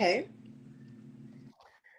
Okay.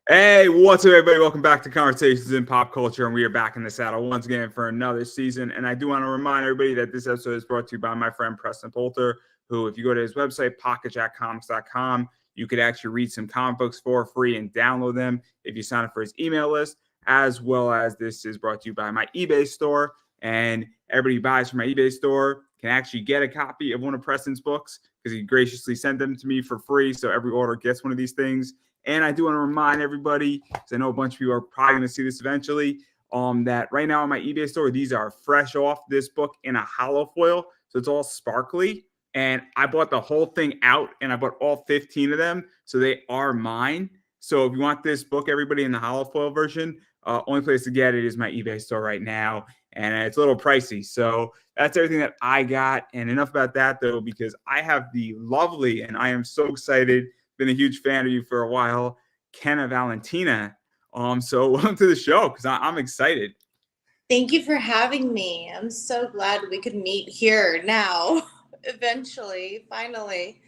Hey, what's up, everybody? Welcome back to Conversations in Pop Culture, and we are back in the saddle once again for another season. And I do want to remind everybody that this episode is brought to you by my friend Preston Poulter, who, if you go to his website, pocketjackcomics.com, you could actually read some comic books for free and download them if you sign up for his email list, as well as this is brought to you by my eBay store. And everybody who buys from my eBay store can actually get a copy of one of Preston's books because he graciously sent them to me for free. So every order gets one of these things. And I do want to remind everybody, because I know a bunch of people are probably going to see this eventually, that right now on my eBay store, these are fresh off this book in a hollow foil. So it's all sparkly. And I bought the whole thing out, and I bought all 15 of them. So they are mine. So if you want this book, everybody, in the hollow foil version, only place to get it is my eBay store right now. And it's a little pricey. So that's everything that I got. And enough about that, though, because I have the lovely, and I am so excited, been a huge fan of you for a while, Kenna Valentina. So welcome to the show, because I'm excited. Thank you for having me. I'm so glad we could meet here now, eventually, finally.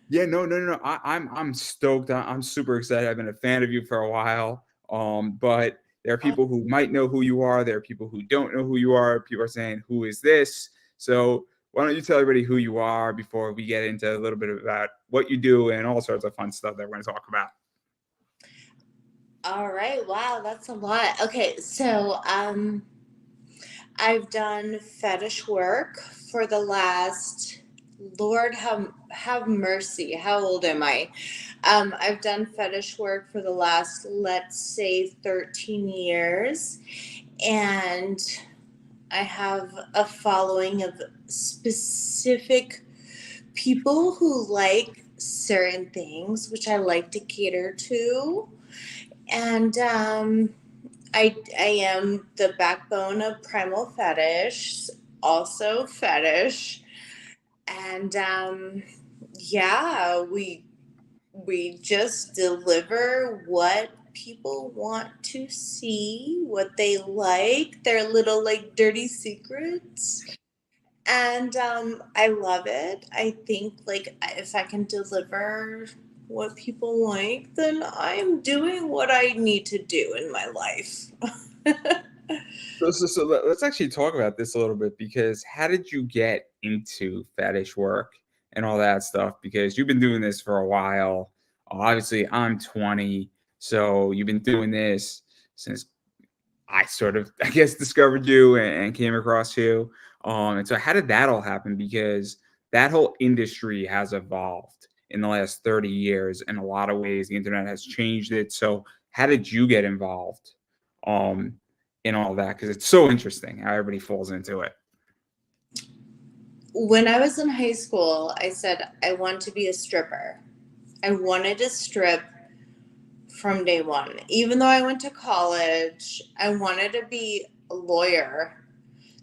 Yeah, no. I'm stoked. I'm super excited. I've been a fan of you for a while. But there are people who might know who you are. There are people who don't know who you are. People are saying, "Who is this?" So why don't you tell everybody who you are before we get into a little bit about what you do and all sorts of fun stuff that we're going to talk about. All right. Wow, that's a lot. Okay, so I've done fetish work for the last, Lord have mercy. How old am I? I've done fetish work for the last, let's say, 13 years. And I have a following of specific people who like certain things, which I like to cater to. And I am the backbone of Primal Fetish, also fetish. And yeah, we just deliver what people want to see, what they like, their little like dirty secrets. And I love it. I think like if I can deliver what people like, then I'm doing what I need to do in my life. So let's actually talk about this a little bit, because how did you get into fetish work and all that stuff? Because you've been doing this for a while. Obviously, I'm 20, so you've been doing this since I sort of, I guess, discovered you and came across you. And so how did that all happen? Because that whole industry has evolved in the last 30 years in a lot of ways. The internet has changed it. So how did you get involved um, in all that? Because it's so interesting how everybody falls into it. When I was in high school, I said I want to be a stripper. I wanted to strip from day one. Even though I went to college, I wanted to be a lawyer.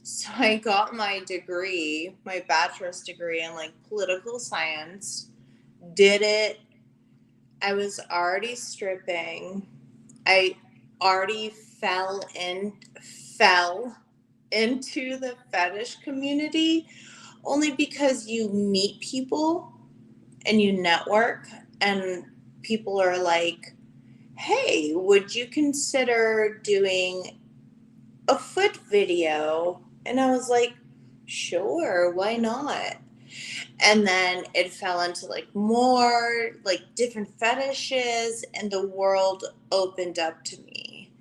So I got my degree, my bachelor's degree in like political science, did it. I was already stripping. I already fell into the fetish community only because you meet people and you network, and people are like, hey, would you consider doing a foot video? And I was like, sure, why not? And then it fell into like more like different fetishes, and the world opened up to me.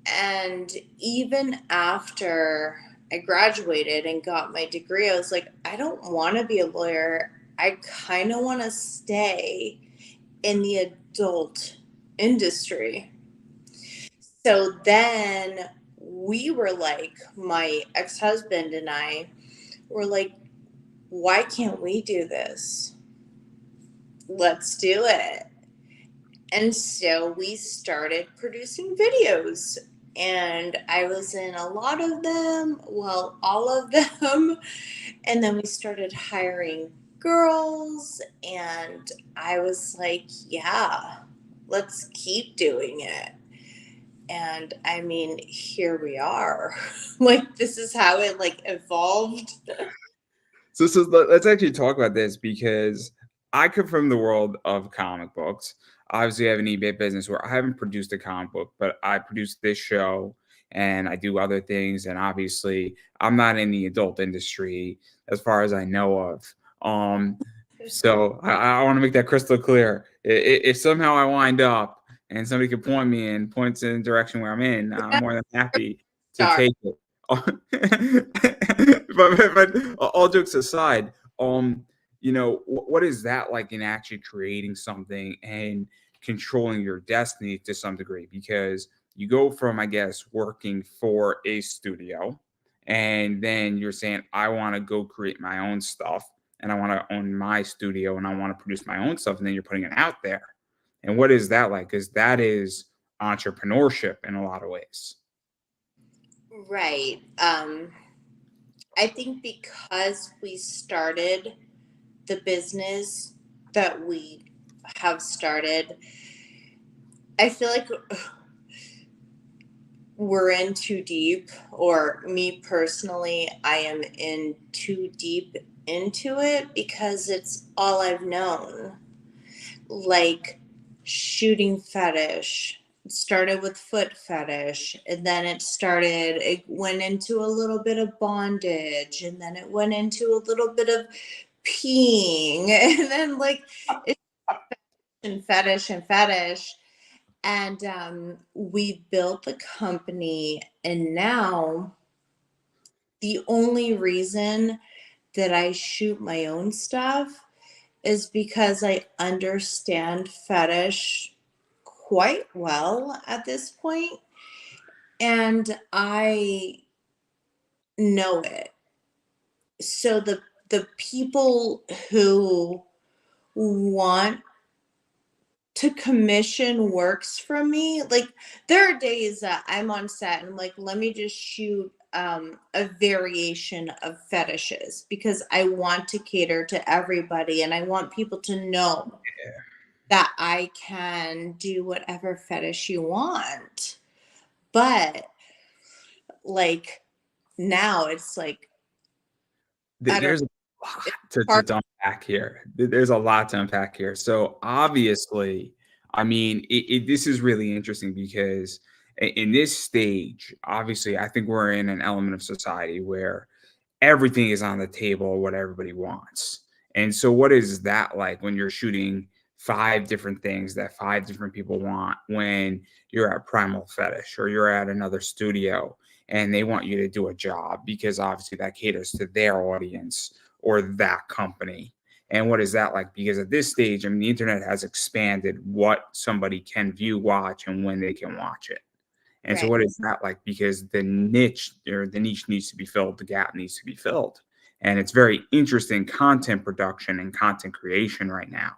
And even after I graduated and got my degree, I was like, I don't want to be a lawyer. I kind of want to stay in the adult industry. So then we were like, my ex-husband and I were like, why can't we do this? Let's do it. And so we started producing videos, and I was in a lot of them, well, all of them. And then we started hiring girls, and I was like, yeah, let's keep doing it. And I mean, here we are. Like, this is how it like evolved. So let's actually talk about this, because I come from the world of comic books. Obviously, I have an eBay business where I haven't produced a comic book, but I produce this show and I do other things. And obviously, I'm not in the adult industry as far as I know of. Um, so I want to make that crystal clear. If somehow I wind up and somebody can point me and points in the direction where I'm in, I'm more than happy to Star. take it. But all jokes aside, what is that like in actually creating something and controlling your destiny to some degree? Because you go from, I guess, working for a studio, and then you're saying, I want to go create my own stuff and I want to own my studio and I want to produce my own stuff. And then you're putting it out there. And what is that like? Because that is entrepreneurship in a lot of ways. Right. I think because we started the business that we have started, I feel like we're in too deep, or me personally, I am in too deep into it because it's all I've known. Like shooting fetish. It started with foot fetish, and then it went into a little bit of bondage, and then it went into a little bit of peeing, and then like it's and fetish. And we built the company, and now the only reason that I shoot my own stuff is because I understand fetish quite well at this point, and I know it. So the people who want to commission works from me, like there are days that I'm on set and I'm like, let me just shoot a variation of fetishes because I want to cater to everybody and I want people to know that I can do whatever fetish you want. But like now it's like I don't There's a lot it's to, hard. to unpack here. There's a lot to unpack here. So obviously, I mean, this is really interesting because in this stage, obviously, I think we're in an element of society where everything is on the table, what everybody wants. And so, what is that like when you're shooting five different things that five different people want when you're at Primal Fetish or you're at another studio and they want you to do a job because obviously that caters to their audience or that company? And what is that like? Because at this stage, I mean, the internet has expanded what somebody can view, watch, and when they can watch it. And so Right. what is that like? Because the niche needs to be filled, the gap needs to be filled. And it's very interesting content production and content creation right now,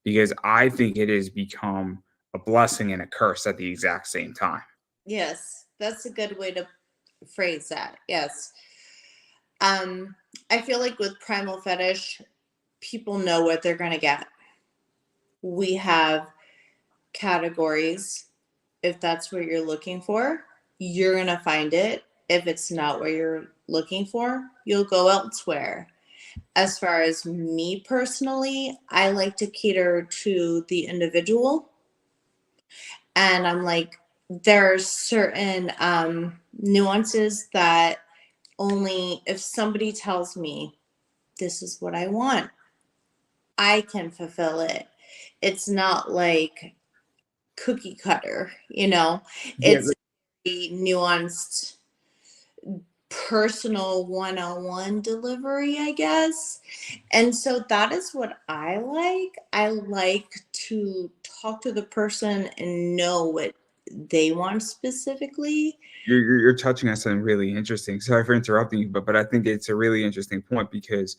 because I think it has become a blessing and a curse at the exact same time. Yes, that's a good way to phrase that. Yes. Um, I feel like with Primal Fetish, people know what they're going to get. We have categories. If that's what you're looking for, you're going to find it. If it's not what you're looking for, you'll go elsewhere. As far as me personally, I like to cater to the individual. And I'm like, there are certain nuances that only if somebody tells me this is what I want, I can fulfill it. It's not like cookie cutter, you know, Yeah, it's a nuanced, personal one on one delivery, I guess. And so that is what I like. I like to talk to the person and know what they want specifically. you're touching on something really interesting. Sorry for interrupting you, but I think it's a really interesting point because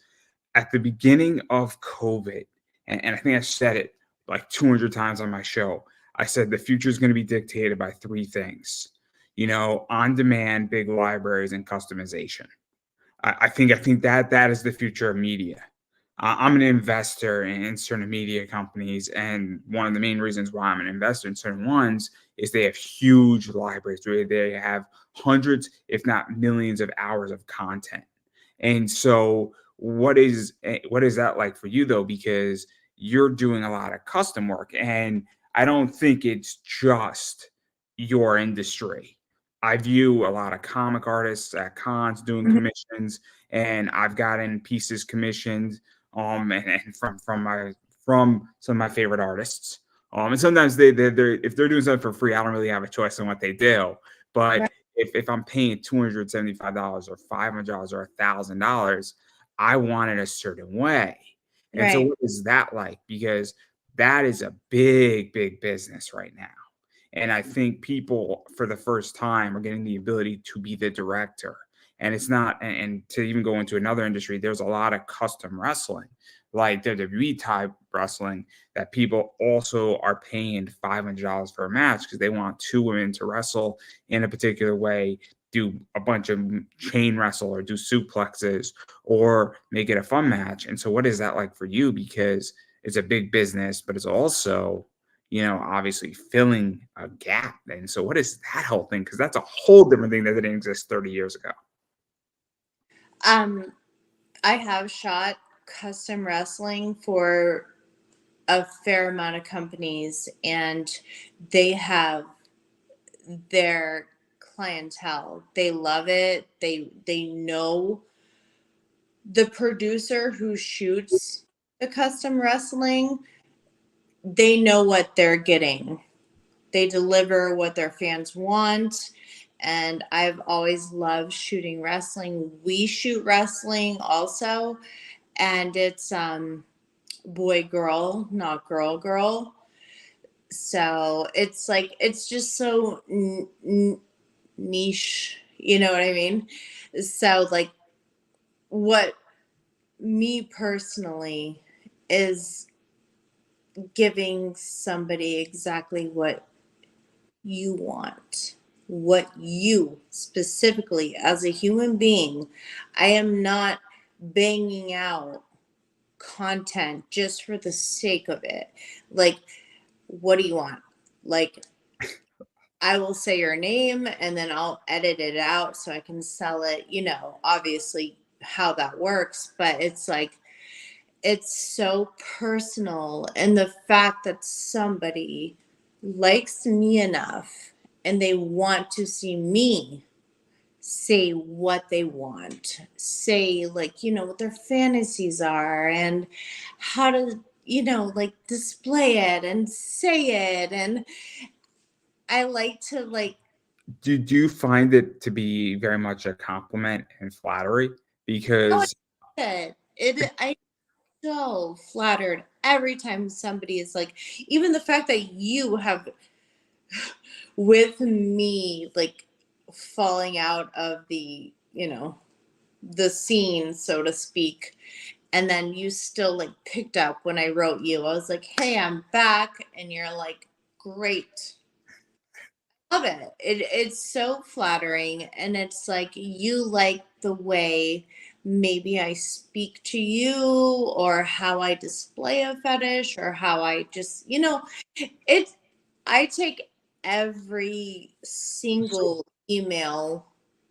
at the beginning of COVID, and I think I said it like 200 times on my show, I said the future is going to be dictated by three things, on demand, big libraries, and customization. I think that is the future of media. I'm an investor in certain media companies, and one of the main reasons why I'm an investor in certain ones is they have huge libraries where they have hundreds, if not millions, of hours of content. And so, what is that like for you though? Because you're doing a lot of custom work. And I don't think it's just your industry. I view a lot of comic artists at cons doing Mhm. commissions, and I've gotten pieces commissioned and from some of my favorite artists. And sometimes they're if they're doing something for free, I don't really have a choice on what they do. But Right. if I'm paying $275 or $500 or $1,000, I want it a certain way. And so Right. what is that like? Because that is a big, big business right now. And I think people for the first time are getting the ability to be the director. And it's not, and to even go into another industry, there's a lot of custom wrestling, like WWE type wrestling, that people also are paying $500 for a match because they want two women to wrestle in a particular way, do a bunch of chain wrestle or do suplexes or make it a fun match. And so, what is that like for you? Because it's a big business, but it's also, obviously filling a gap. And so, what is that whole thing? Because that's a whole different thing that didn't exist 30 years ago. Um, I have shot custom wrestling for a fair amount of companies, and they have their clientele. They love it. They know the producer who shoots the custom wrestling. They know what they're getting. They deliver what their fans want. And I've always loved shooting wrestling. We shoot wrestling also, and it's boy girl, not girl girl. So it's like it's just so niche, you know what I mean? So like what me personally is giving somebody exactly what you want, what you specifically as a human being. I am not banging out content just for the sake of it. Like, what do you want? Like, I will say your name and then I'll edit it out so I can sell it, obviously how that works, but it's like it's so personal, and the fact that somebody likes me enough and they want to see me say what they want, say like what their fantasies are and how to like display it and say it, and I like to like Do you find it to be very much a compliment and flattery? oh Because I so flattered every time somebody is like, even the fact that you have with me like falling out of the scene, so to speak, and then you still like picked up when I wrote you. I was like, hey, I'm back, and you're like, great. Love it. It's so flattering, and it's like you like the way maybe I speak to you, or how I display a fetish, or how I just it's I take every single email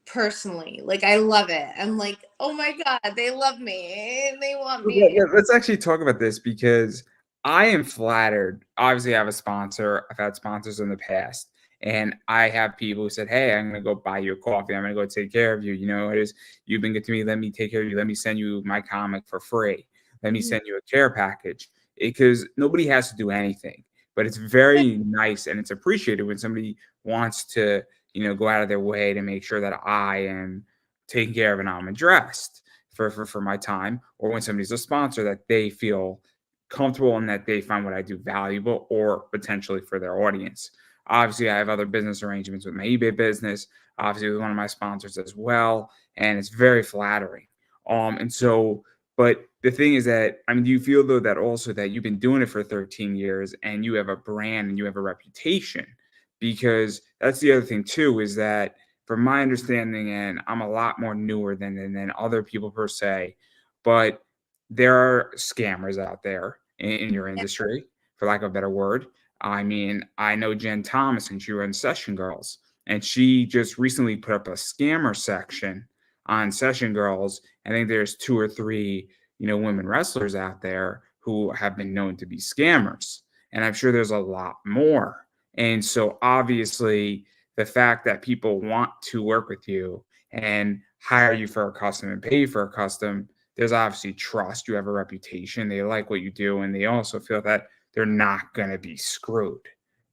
personally. Like I love it. I'm like, oh my God, they love me and they want me. Let's actually talk about this because I am flattered. Obviously, I have a sponsor. I've had sponsors in the past, and I have people who said, "Hey, I'm going to go buy you a coffee. I'm going to go take care of you. It is you've been good to me. Let me take care of you. Let me send you my comic for free. Let me Mhm. send you a care package." Because nobody has to do anything, but it's very nice and it's appreciated when somebody wants to, go out of their way to make sure that I am taken care of and I'm addressed for my time, or when somebody's a sponsor that they feel comfortable and that they find what I do valuable or potentially for their audience. Obviously, I have other business arrangements with my eBay business, obviously with one of my sponsors as well, and it's very flattering. And so, but the thing is that, I mean, do you feel though that also that you've been doing it for 13 years and you have a brand and you have a reputation? Because that's the other thing too, is that from my understanding, and I'm a lot more newer than other people per se, but there are scammers out there in your industry, for lack of a better word. I mean, I know Jen Thomas, and she runs Session Girls, and she just recently put up a scammer section on Session Girls. I think there's two or three, women wrestlers out there who have been known to be scammers. And I'm sure there's a lot more. And so obviously, the fact that people want to work with you and hire you for a custom and pay for a custom, there's obviously trust. You have a reputation. They like what you do. And they also feel that they're not going to be screwed.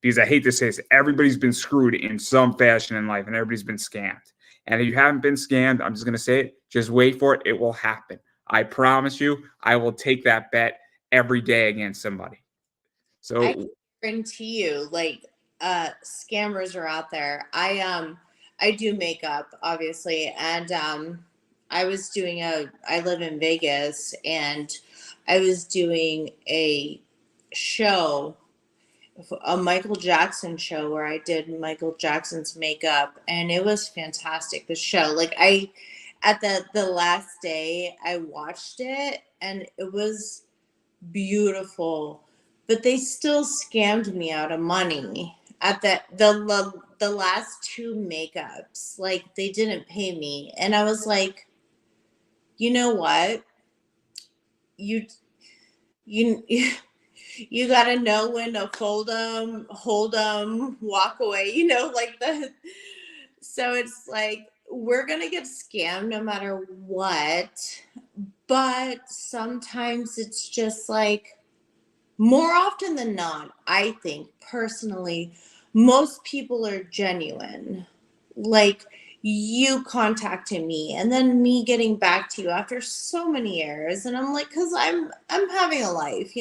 Because I hate to say this, everybody's been screwed in some fashion in life and everybody's been scammed. And if you haven't been scammed, I'm just going to say it, just wait for it. It will happen. I promise you, I will take that bet every day against somebody. I So guarantee you, like, scammers are out there. I do makeup, obviously, and I live in Vegas, and I was doing a show, a Michael Jackson show, where I did Michael Jackson's makeup, and it was fantastic. The show, like, at the last day I watched it, and it was beautiful, but they still scammed me out of money at the last two makeups. Like, they didn't pay me, and I was like, you know what, you you you got to know when to fold them, hold them, walk away, like the. So it's like, we're gonna get scammed no matter what, but sometimes it's just like, more often than not, I think personally, most people are genuine. Like, you contacting me and then me getting back to you after so many years, and I'm like, cuz I'm having a life,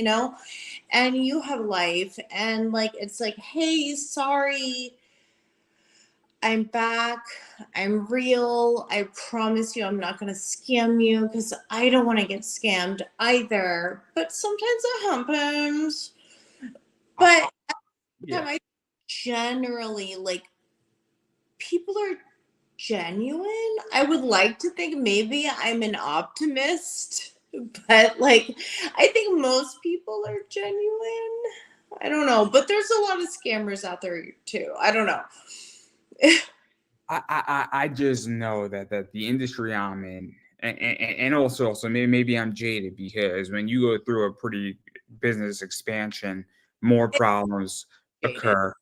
and you have life, and like, it's like, hey, sorry, I'm back. I'm real. I promise you I'm not going to scam you, because I don't want to get scammed either. But sometimes it happens. But yeah, I generally, like, people are genuine. I would like to think maybe I'm an optimist, but like, I think most people are genuine. I don't know, but there's a lot of scammers out there too. I don't know. I just know that the industry I'm in, and also maybe I'm jaded because when you go through a pretty business expansion, more problems Jaded. occur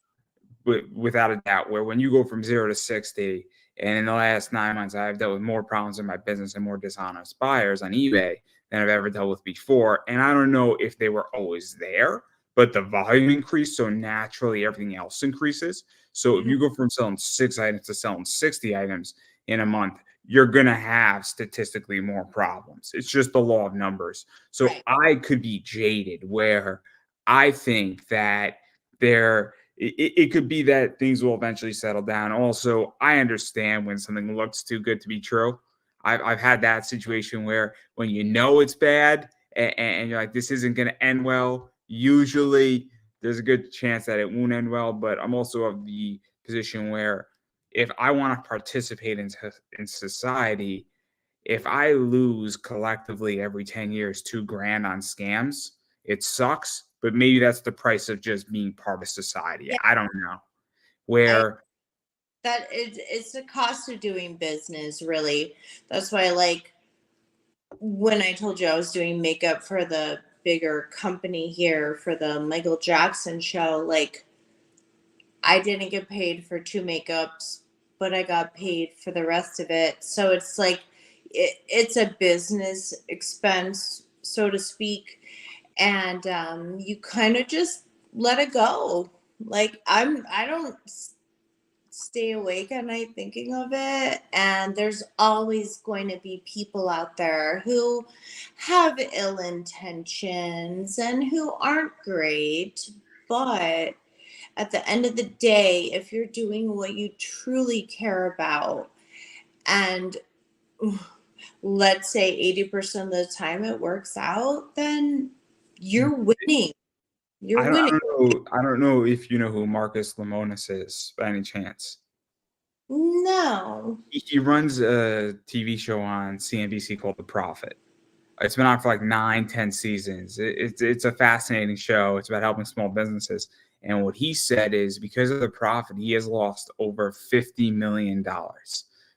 without a doubt. Where when you go from 0 to 60, and in the last 9 months, I've dealt with more problems in my business and more dishonest buyers on eBay than I've ever dealt with before. And I don't know if they were always there, but the volume increased, so naturally everything else increases. So if Mhm. you go from selling 6 items to selling 60 items in a month, you're going to have statistically more problems. It's just the law of numbers. So Right. I could be jaded where I think that it could be that things will eventually settle down. Also, I understand when something looks too good to be true. I've had that situation where when you know it's bad and you're like, this isn't going to end well, usually there's a good chance that it won't end well. But I'm also of the position where if I want to participate in society, if I lose collectively every 10 years 2 grand on scams, it sucks, but maybe that's the price of just being part of society. Yeah. I don't know. I Where that it's the cost of doing business, really. That's why, like, when I told you I was doing makeup for the bigger company here for the Michael Jackson show, like, I didn't get paid for two makeups, but I got paid for the rest of it. So it's like, it's a business expense, so to speak, and you kind of just let it go. Like, I don't stay awake at night thinking of it. And there's always going to be people out there who have ill intentions and who aren't great. But at the end of the day, if you're doing what you truly care about, and let's say 80% of the time it works out, then you're winning. You're winning. I don't know if you know who Marcus Lemonis is by any chance. No. He runs a TV show on CNBC called The Profit. It's been on for like 9, 10 seasons. It's a fascinating show. It's about helping small businesses. And what he said is because of the profit, he has lost over $50 million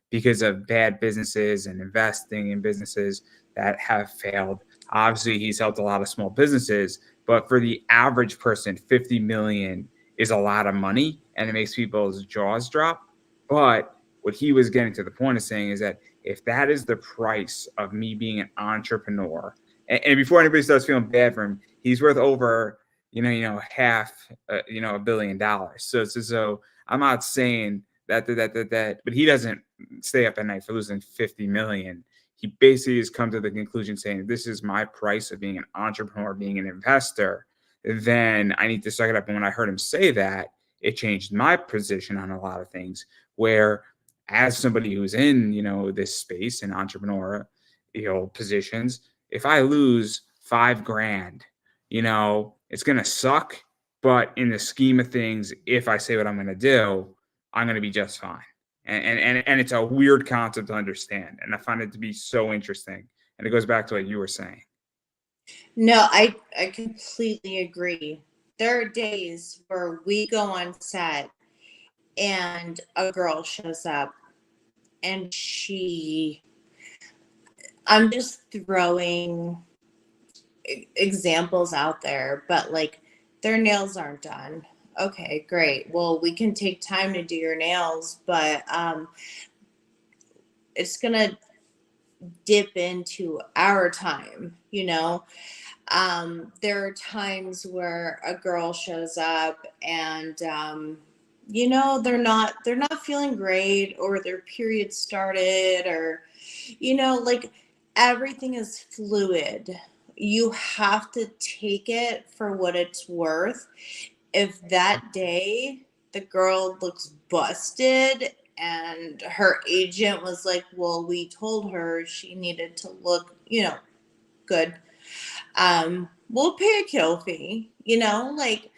because of bad businesses and investing in businesses that have failed. Obviously, he's helped a lot of small businesses, but for the average person, 50 million is a lot of money and it makes people's jaws drop. But what he was getting to the point of saying is that if that is the price of me being an entrepreneur, and before anybody starts feeling bad for him, he's worth over, half, $1 billion. So I'm not saying that, but he doesn't stay up at night for losing 50 million. He basically has come to the conclusion saying, this is my price of being an entrepreneur, being an investor. Then I need to suck it up. And when I heard him say that, it changed my position on a lot of things. Where, as somebody who's in, this space and entrepreneur, positions, if I lose 5 grand, it's gonna suck. But in the scheme of things, if I say what I'm gonna do, I'm gonna be just fine. And it's a weird concept to understand, and I find it to be so interesting. And it goes back to what you were saying. No, I completely agree. There are days where we go on set and a girl shows up and I'm just throwing examples out there, but like their nails aren't done. Okay, great. Well, we can take time to do your nails, but it's gonna dip into our time, there are times where a girl shows up and they're not feeling great, or their period started, or like everything is fluid. You have to take it for what it's worth. If that day the girl looks busted and her agent was like, well, we told her she needed to look, good, we'll pay a kill fee, like,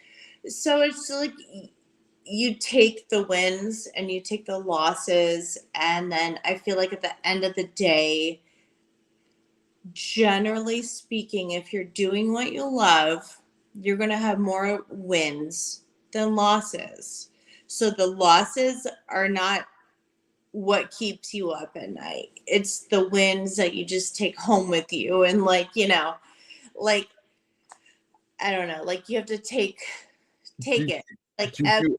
so it's like you take the wins and you take the losses, and then I feel like at the end of the day, generally speaking, if you're doing what you love, you're going to have more wins than losses. So the losses are not what keeps you up at night. It's the wins that you just take home with you. And like, like, I don't know, like you have to take Do, it. Like, do,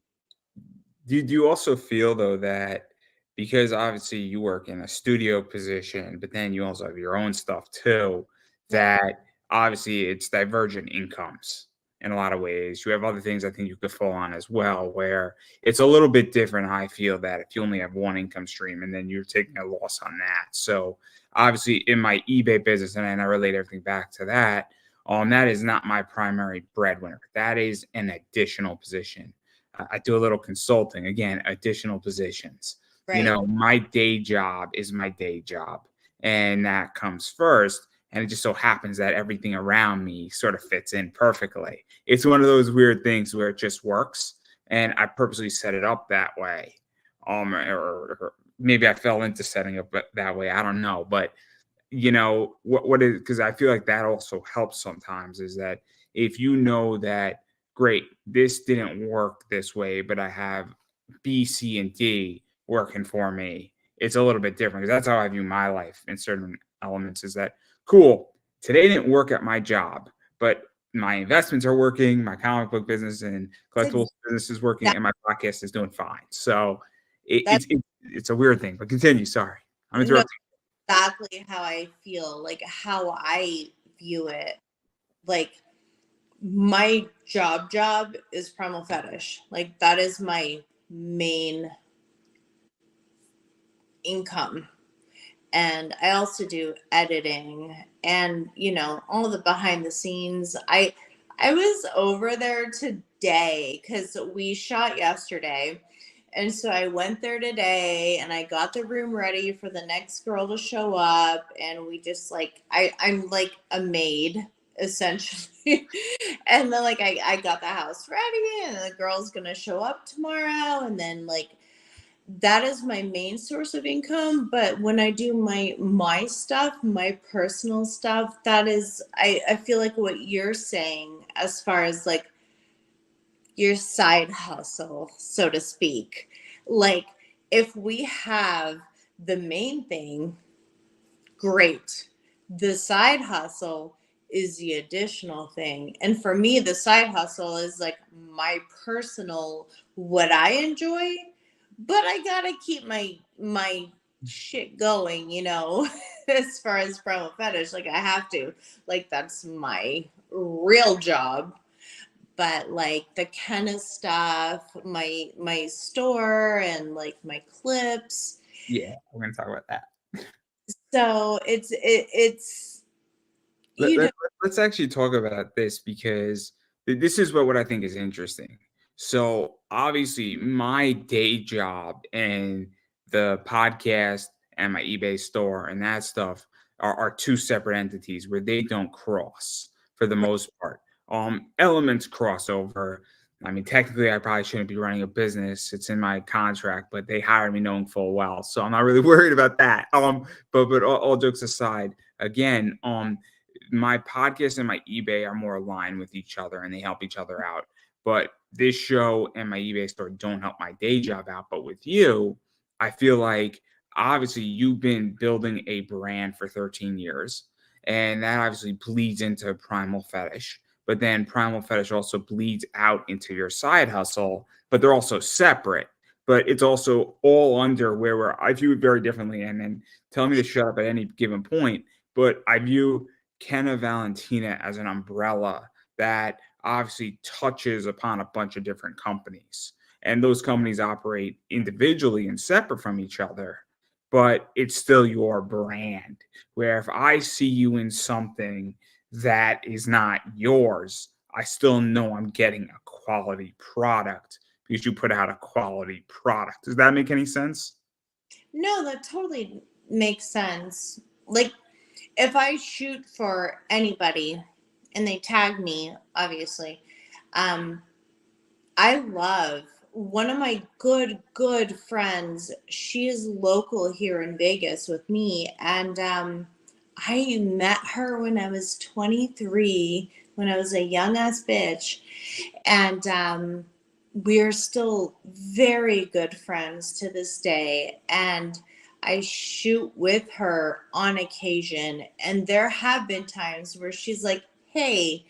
you, do you also feel, though, that because obviously you work in a studio position, but then you also have your own stuff too, that obviously it's divergent incomes in a lot of ways. You have other things I think you could fall on as well, where it's a little bit different. I feel that if you only have one income stream and then you're taking a loss on that. So obviously in my eBay business, and I relate everything back to that, that is not my primary breadwinner. That is an additional position. I do a little consulting, again, additional positions. right. My day job is my day job, and that comes first. And it just so happens that everything around me sort of fits in perfectly. It's one of those weird things where it just works. And I purposely set it up that way. Or maybe I fell into setting up that way. I don't know. But what is, because I feel like that also helps sometimes, is that if you know that, great, this didn't work this way, but I have B, C, and D working for me, it's a little bit different, because that's how I view my life in certain elements. Is that cool? Today didn't work at my job, but my investments are working, my comic book business and That's collectibles business is working, exactly, and my podcast is doing fine. So that's it's a weird thing, but continue. Sorry, I'm no, interrupting. exactly how I feel, like how I view it. Like my job is primal fetish. Like that is my main income. And I also do editing and all the behind the scenes. I was over there today cuz we shot yesterday. And so I went there today and I got the room ready for the next girl to show up, and we just like I'm like a maid essentially. And then like I got the house ready and the girl's going to show up tomorrow, and then like that is my main source of income. But when I do my stuff, my personal stuff, that is, I feel like what you're saying as far as like your side hustle, so to speak, like if we have the main thing, great. The side hustle is the additional thing. And for me, the side hustle is like my personal what I enjoy, but I gotta keep my shit going, as far as promo fetish. Like I have to. Like that's my real job. But like the Kenna stuff, my store and like my clips. Yeah, we're gonna talk about that. So it's Let, you know let, let's actually talk about this because this is what I think is interesting. So obviously, my day job and the podcast and my eBay store and that stuff are two separate entities where they don't cross for the most part. Elements cross over. I mean, technically, I probably shouldn't be running a business. It's in my contract, but they hired me knowing full well, so I'm not really worried about that. But all jokes aside, again, my podcast and my eBay are more aligned with each other and they help each other out. But this show and my eBay store don't help my day job out. But with you, I feel like obviously you've been building a brand for 13 years, and that obviously bleeds into Primal Fetish. But then Primal Fetish also bleeds out into your side hustle, but they're also separate. But it's also all under where I view it very differently. And then tell me to shut up at any given point. But I view Kenna Valentina as an umbrella that obviously touches upon a bunch of different companies. And those companies operate individually and separate from each other, but it's still your brand. Where if I see you in something that is not yours, I still know I'm getting a quality product because you put out a quality product. Does that make any sense? no, that totally makes sense. Like if I shoot for anybody and they tag me, obviously, um, I love one of my good friends. She is local here in Vegas with me, and I met her when I was 23, when I was a young ass bitch, and we're still very good friends to this day. And I shoot with her on occasion, and there have been times where she's like, "Hey,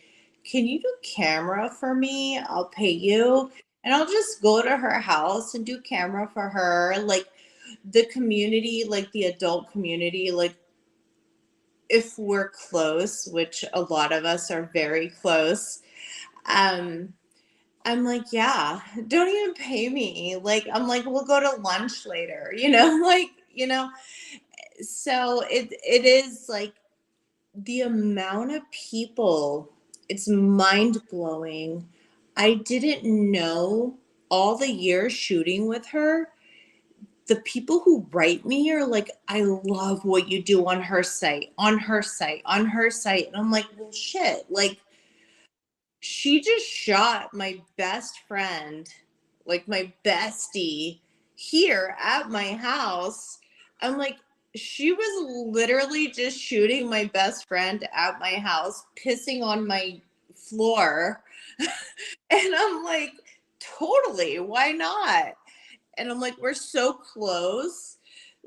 can you do camera for me? I'll pay you." And I'll just go to her house and do camera for her. Like the community, like the adult community, like if we're close, which a lot of us are very close, um, I'm like, yeah, don't even pay me. Like, I'm like, we'll go to lunch later, like, so it is like the amount of people, it's mind blowing. I didn't know all the years shooting with her. The people who write me are like, I love what you do on her site, on her site, on her site. And I'm like, well, shit. Like, she just shot my best friend, like my bestie, here at my house. I'm like, she was literally just shooting my best friend at my house, pissing on my floor. And I'm like, totally, why not? And I'm like, we're so close.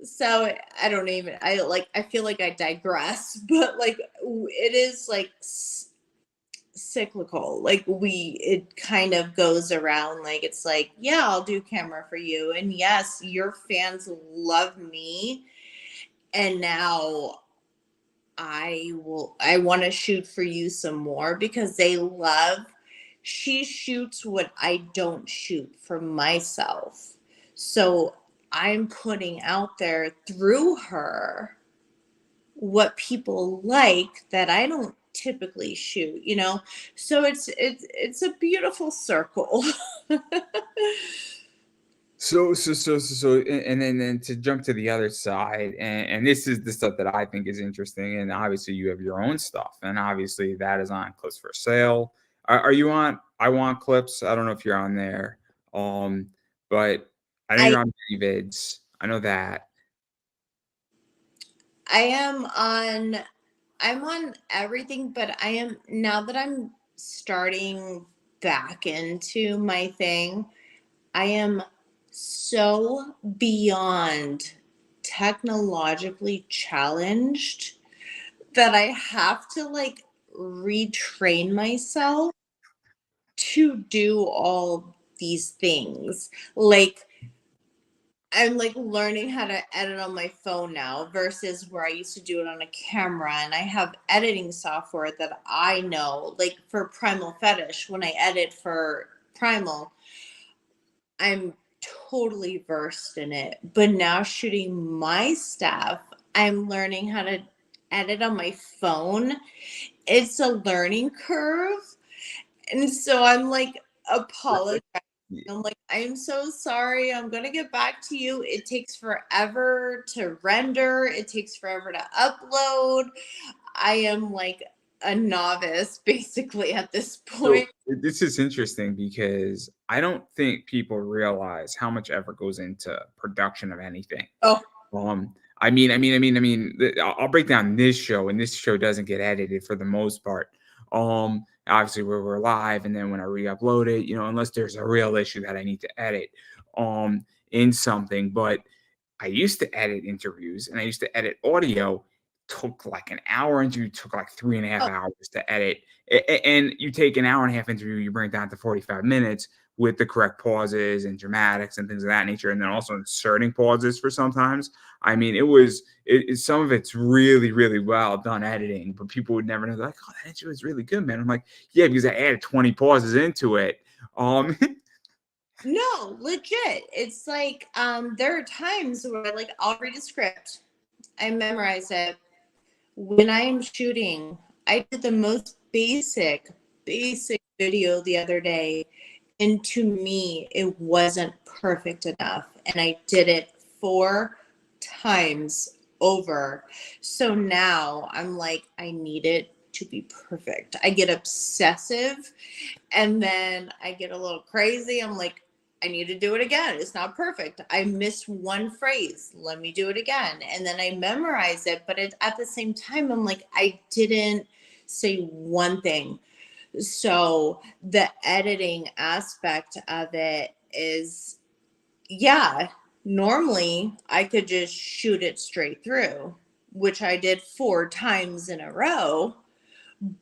So I don't even, I feel like I digress, but like, it is like cyclical. Like it kind of goes around. Like it's like, yeah, I'll do camera for you, and yes, your fans love me, and now I want to shoot for you some more because they love. She shoots what I don't shoot for myself, so I'm putting out there through her what people like that I don't typically shoot, So it's a beautiful circle. And then to jump to the other side, and this is the stuff that I think is interesting. And obviously, you have your own stuff, and obviously, that is on Clips for Sale. Are you on? I Want Clips. I don't know if you're on there, but I know I you're on Vids. I know that. I am on I'm on everything, but I am now that I'm starting back into my thing, I am so beyond technologically challenged that I have to like retrain myself to do all these things. Like, I'm like learning how to edit on my phone now versus where I used to do it on a camera. And I have editing software that I know, like for Primal Fetish, when I edit for Primal, I'm totally versed in it. But now shooting my stuff, I'm learning how to edit on my phone. It's a learning curve. And so I'm like apologizing. I'm like, I'm so sorry. I'm going to get back to you. It takes forever to render, it takes forever to upload. I am like a novice basically at this So point. this is interesting because I don't think people realize how much effort goes into production of anything. Oh, I'll break down this show, and this show doesn't get edited for the most part. Obviously we're live, and then when I re-upload it, unless there's a real issue that I need to edit, in something. But I used to edit interviews, and I used to edit audio. Took like an hour interview, took like 3.5 oh, hours to edit. And you take an hour and a half interview, you bring it down to 45 minutes with the correct pauses and dramatics and things of that nature, and then also inserting pauses for sometimes. I mean, some of it's really, really well done editing, but people would never know. They're like, oh, that interview was really good, man. I'm like, yeah, because I added 20 pauses into it. no, legit. It's like there are times where like I'll read a script, I memorize it. When I am shooting, I did the most basic video the other day. And to me, it wasn't perfect enough. And I did it 4 times over. So now I'm like, I need it to be perfect. I get obsessive and then I get a little crazy. I'm like, I need to do it again. It's not perfect. I missed one phrase. Let me do it again. And then I memorize it. But at the same time, I'm like, I didn't say one thing. So the editing aspect of it is, yeah, normally I could just shoot it straight through, which I did 4 times in a row,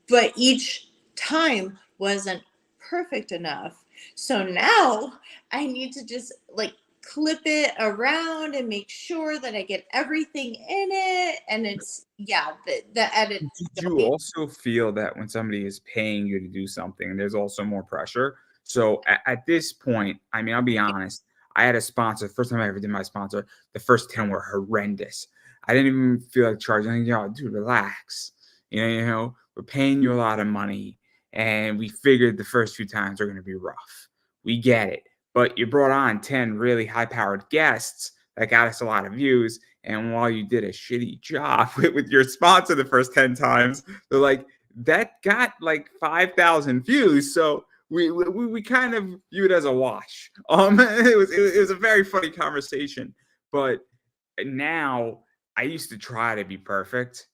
but each time wasn't perfect enough. So now I need to just like clip it around and make sure that I get everything in it. And it's, yeah, the edit. Did you also feel that when somebody is paying you to do something, there's also more pressure? So at this point, I mean, I'll be honest. I had a sponsor. The first time I ever did my sponsor, the first 10 were horrendous. I didn't even feel like charging. Like, yo, dude, relax. We're paying you a lot of money, and we figured the first few times are going to be rough. We get it. But you brought on 10 really high-powered guests that got us a lot of views. And while you did a shitty job with your sponsor the first 10 times, they're like, that got like 5,000 views. So we kind of view it as a wash. It was a very funny conversation. But now I used to try to be perfect,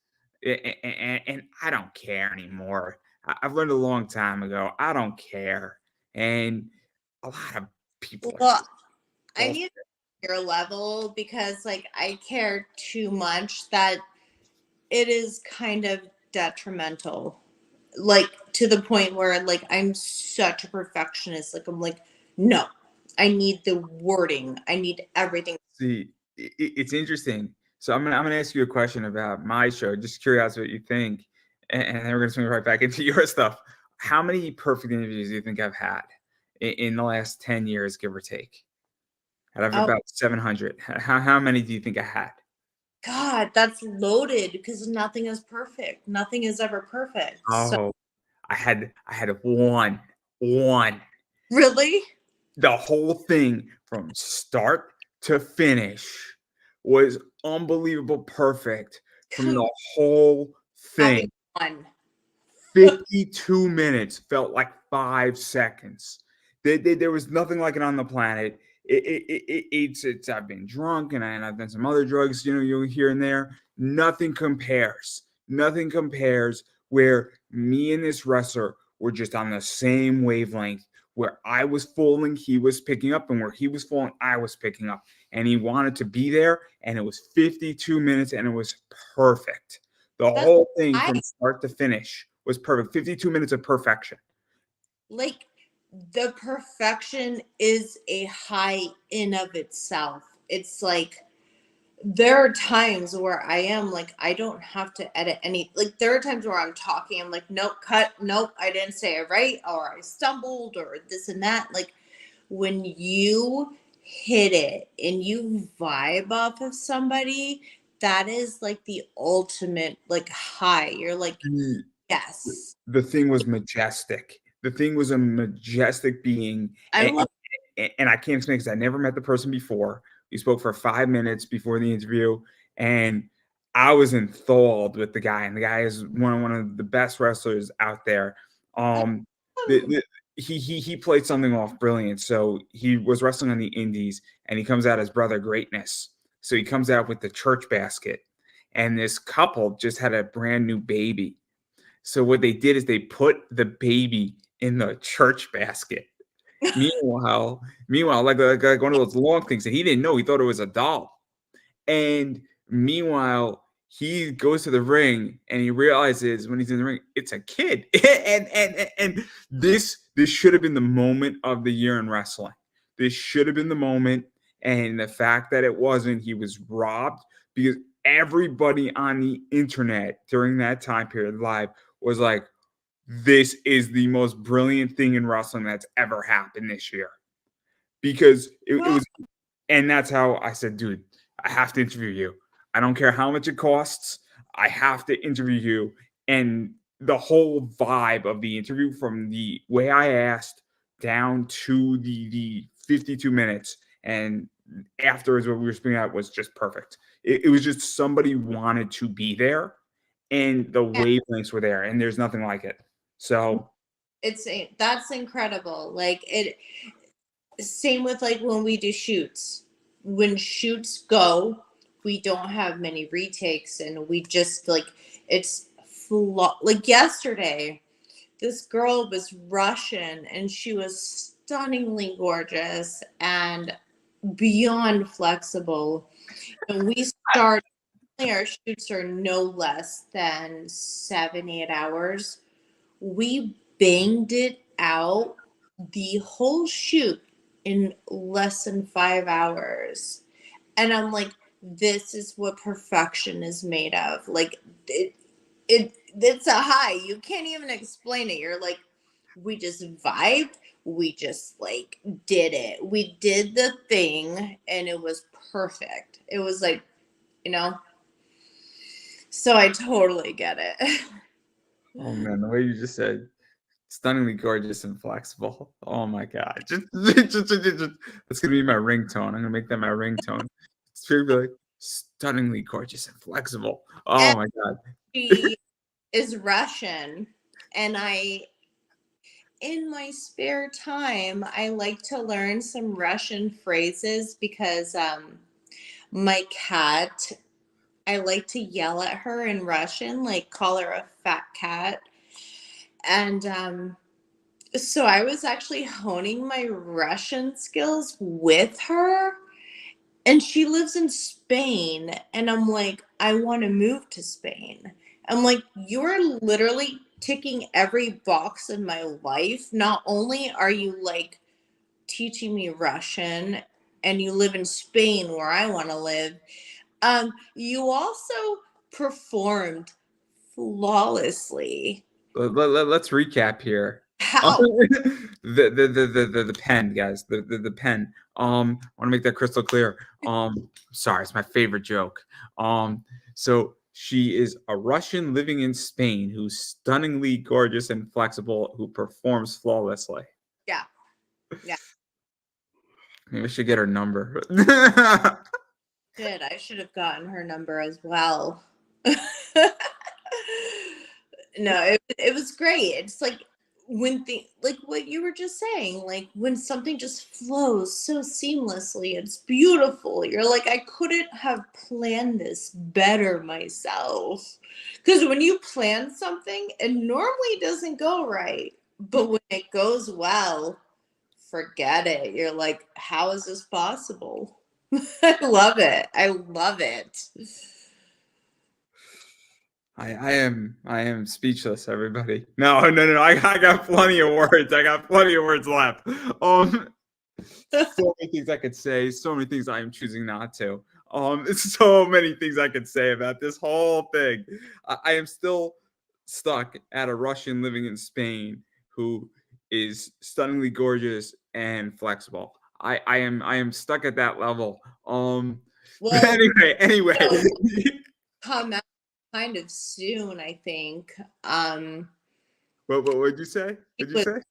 and I don't care anymore. I've learned a long time ago. I don't care. And a lot of people are Well, just I bullshit. need your level because like I care too much that it is kind of detrimental. Like to the point where like I'm such a perfectionist. Like I'm like, no, I need the wording. I need everything. See, it's interesting. So I'm gonna ask you a question about my show. Just curious what you think, and then we're gonna swing right back into your stuff. How many perfect interviews do you think I've had in the last 10 years, give or take? Out of Oh about 700, how many do you think I had? God, that's loaded because nothing is perfect. Nothing is ever perfect. So Oh, I had one. really? The whole thing from start to finish was unbelievable perfect from the whole Having thing. fun. 52 minutes felt like 5 seconds. There was nothing like it on the planet. I've been drunk, and I've done some other drugs, here and there. Nothing compares. Nothing compares where me and this wrestler were just on the same wavelength, where I was falling, he was picking up, and where he was falling, I was picking up. And he wanted to be there, and it was 52 minutes, and it was perfect. The That's whole thing I from start to finish was perfect. 52 minutes of perfection. Like, the perfection is a high in of itself. It's like there are times where I am like, I don't have to edit any. Like, there are times where I'm talking, I'm like, nope, cut, nope, I didn't say it right, or I stumbled, or this and that. Like, when you hit it and you vibe off of somebody, that is like the ultimate like high. You're like, The, yes, the thing was majestic. The thing was a majestic being. I love And I can't explain because I never met the person before. We spoke for 5 minutes before the interview, and I was enthralled with the guy. And the guy is one of the best wrestlers out there. Um, the, him. the, he played something off brilliant. So he was wrestling on the Indies, and he comes out as Brother Greatness. So he comes out with the church basket, and this couple just had a brand new baby. So what they did is they put the baby in the church basket. Meanwhile, like one of those long things, and he didn't know. He thought it was a doll. And meanwhile, he goes to the ring and he realizes when he's in the ring, it's a kid. And this should have been the moment of the year in wrestling. This should have been the moment. And the fact that it wasn't, he was robbed because everybody on the internet during that time period live was like, this is the most brilliant thing in wrestling that's ever happened this year. Because it Well, was, and that's how I said, dude, I have to interview you. I don't care how much it costs. I have to interview you. And the whole vibe of the interview, from the way I asked down to the 52 minutes and afterwards what we were speaking at, was just perfect. It was just somebody wanted to be there, and the yeah, wavelengths were there, and there's nothing like it. So that's incredible. Like, it same with like when we do shoots. When shoots go, we don't have many retakes, and we just like it's like yesterday. This girl was Russian, and she was stunningly gorgeous and beyond flexible. And we started, our shoots are no less than 7, 8 hours. We banged it out the whole shoot in less than 5 hours. And I'm like, this is what perfection is made of. Like, it's a high. You can't even explain it. You're like, we just vibed. We just like did it. We did the thing, and it was perfect. It was like, you know. So I totally get it. oh man, the way you just said stunningly gorgeous and flexible. Oh my god. Just that's gonna be my ringtone. I'm gonna make that my ringtone. It's gonna be like stunningly gorgeous and flexible. Oh And my god. she is Russian, and in my spare time, I like to learn some Russian phrases because my cat, I like to yell at her in Russian, like call her a fat cat. And so I was actually honing my Russian skills with her. And she lives in Spain. And I'm like, I want to move to Spain. I'm like, you're literally ticking every box in my life. Not only are you like teaching me Russian and you live in Spain where I want to live, you also performed flawlessly. Let's recap here. How? The pen, guys. The pen. I want to make that crystal clear. Sorry, it's my favorite joke. So she is a Russian living in Spain who's stunningly gorgeous and flexible, who performs flawlessly. Yeah. Yeah. Maybe I should get her number. I should have gotten her number as well. No, it was great. It's like when like what you were just saying, like when something just flows so seamlessly, it's beautiful. You're like, I couldn't have planned this better myself. Because when you plan something, it normally doesn't go right. But when it goes well, forget it. You're like, how is this possible? I love it. I love it. I am speechless, everybody. No. I got plenty of words. I got plenty of words left. So many things I could say, so many things I am choosing not to. So many things I could say about this whole thing. I am still stuck at a Russian living in Spain who is stunningly gorgeous and flexible. I am stuck at that level. But Well, anyway. it'll come out kind of soon, I think. What would you say? What'd you With say?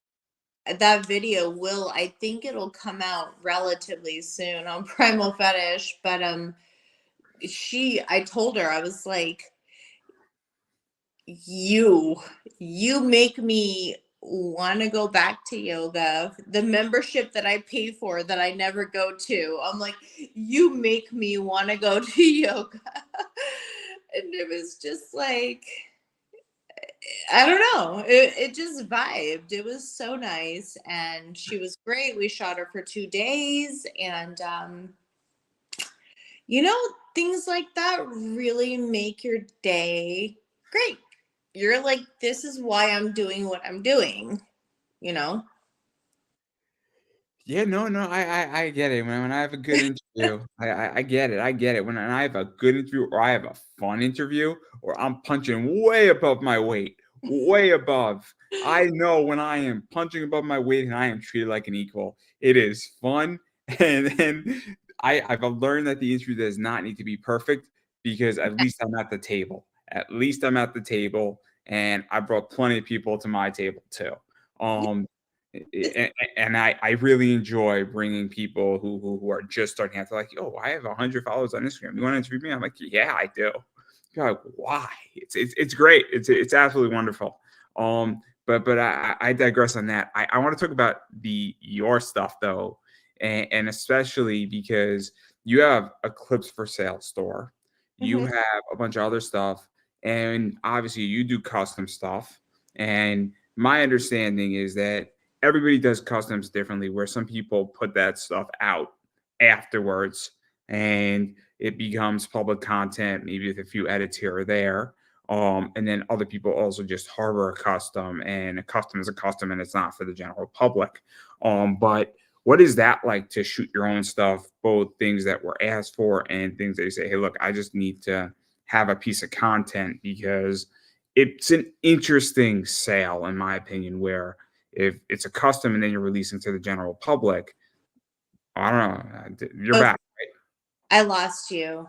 that video will, I think it'll come out relatively soon on Primal Fetish, but I told her, I was like, you you make me want to go back to yoga, the membership that I pay for that I never go to. I'm like, you make me want to go to yoga. And it was just like, I don't know, it just vibed. It was so nice, and she was great. We shot her for 2 days, and you know, things like that really make your day great. You're like, this is why I'm doing what I'm doing, you know? Yeah, no, I get it. When I have a good interview, I get it. I get it. When I have a good interview or I have a fun interview or I'm punching way above my weight, way above. I know when I am punching above my weight and I am treated like an equal. It is fun. And I've learned that the interview does not need to be perfect because at least I'm at the table. At least I'm at the table and I brought plenty of people to my table too. Um, and I really enjoy bringing people who are just starting out. They're like, "Oh, I have 100 followers on Instagram. You want to interview me?" I'm like, "Yeah, I do." You're like, "Why?" It's great. It's absolutely wonderful. But I digress on that. I want to talk about your stuff though, and especially because you have a clips for sale store, you Mhm. have a bunch of other stuff, and obviously you do custom stuff. And my understanding is that everybody does customs differently, where some people put that stuff out afterwards and it becomes public content, maybe with a few edits here or there. And then other people also just harbor a custom, and a custom is a custom and it's not for the general public. But what is that like to shoot your own stuff, both things that were asked for and things that you say, hey, look, I just need to have a piece of content because it's an interesting sale, in my opinion, where if it's a custom and then you're releasing to the general public, I don't know. You're Oh, back. I lost you.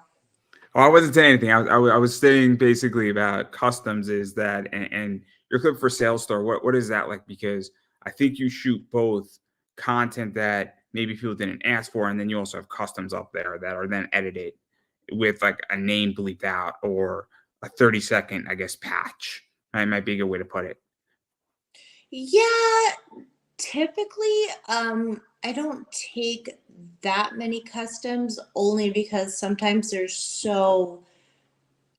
Oh, I wasn't saying anything. I was saying basically about customs is that and your clip for sales store. What is that like? Because I think you shoot both content that maybe people didn't ask for, and then you also have customs up there that are then edited with like a name bleeped out or a 30-second, I guess, patch. That might be a good way to put it. Yeah, typically, I don't take that many customs only because sometimes they're so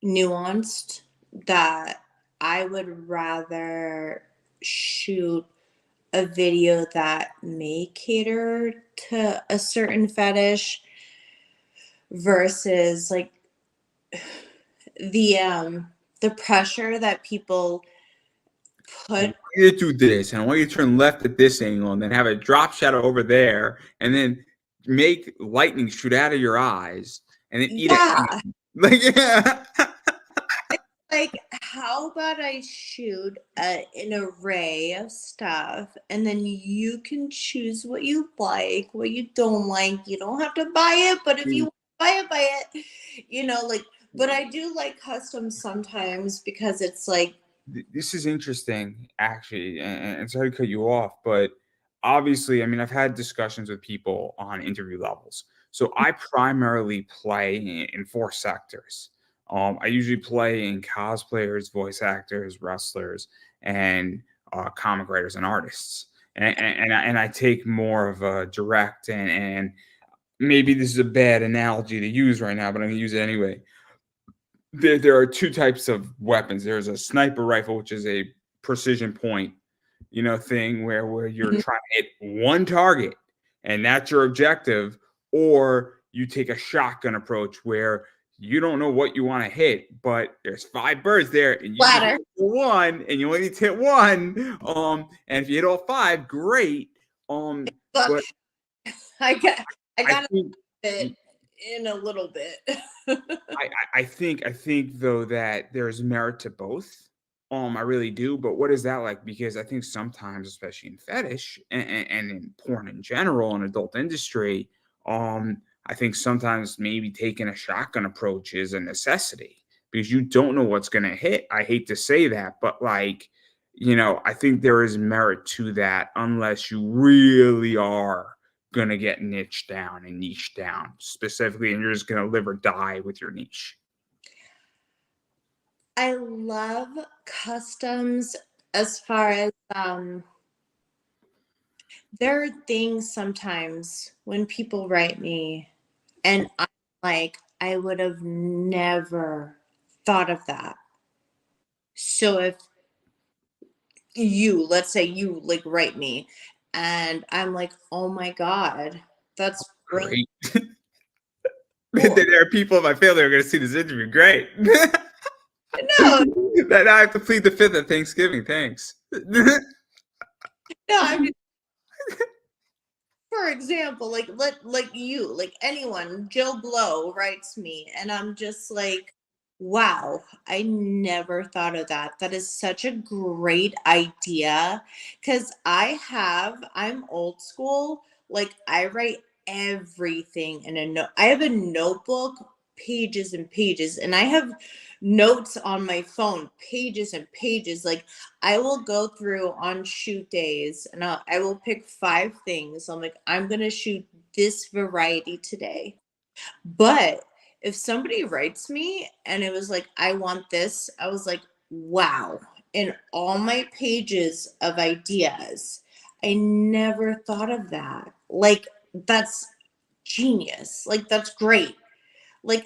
nuanced that I would rather shoot a video that may cater to a certain fetish versus like the um the pressure that people I put. want you to do this, and I want you to turn left at this angle, and then have a drop shadow over there, and then make lightning shoot out of your eyes, and then eat a Yeah, like yeah. like, how about I shoot an array of stuff and then you can choose what you like, what you don't like. You don't have to buy it, but if you want to buy it, like, but I do like customs sometimes because it's like, This is interesting, actually, and sorry to cut you off, but obviously, I mean, I've had discussions with people on interview levels. So I primarily play in four sectors. I usually play in cosplayers, voice actors, wrestlers, and comic writers and artists. And I take more of a direct and maybe this is a bad analogy to use right now, but I'm gonna use it anyway. There are two types of weapons. There's a sniper rifle, which is a precision point, thing where you're mhm, trying to hit one target and that's your objective, or you take a shotgun approach where you don't know what you want to hit, but there's 5 birds there, and you can hit Ladder. one, and you only need to hit one. And if you hit all 5, great. Look, But I I got think it in a little bit. I think though that there's merit to both. I really do. But what is that like? Because I think sometimes, especially in fetish and in porn in general, and adult industry, I think sometimes maybe taking a shotgun approach is a necessity because you don't know what's gonna hit. I hate to say that, but like, I think there is merit to that unless you really are gonna get niched down and niche down specifically, and you're just gonna live or die with your niche. I love customs as far as there are things sometimes when people write me and I'm like, I would have never thought of that. So if let's say you like write me and I'm like, oh my God, that's brilliant. Great. Cool. There are people in my family who are going to see this interview. Great. No, That I have to plead the fifth at Thanksgiving. Thanks. no, I'm just, for example, like you, like anyone, Joe Blow writes me, and I'm just like, wow, I never thought of that. That is such a great idea. Cause I'm old school. Like I write everything in a note. I have a notebook, pages and pages, and I have notes on my phone, pages and pages. Like I will go through on shoot days and I will pick 5 things. I'm like, I'm going to shoot this variety today. But if somebody writes me and it was like, I want this, I was like, wow. In all my pages of ideas, I never thought of that. Like, that's genius. Like, that's great. Like,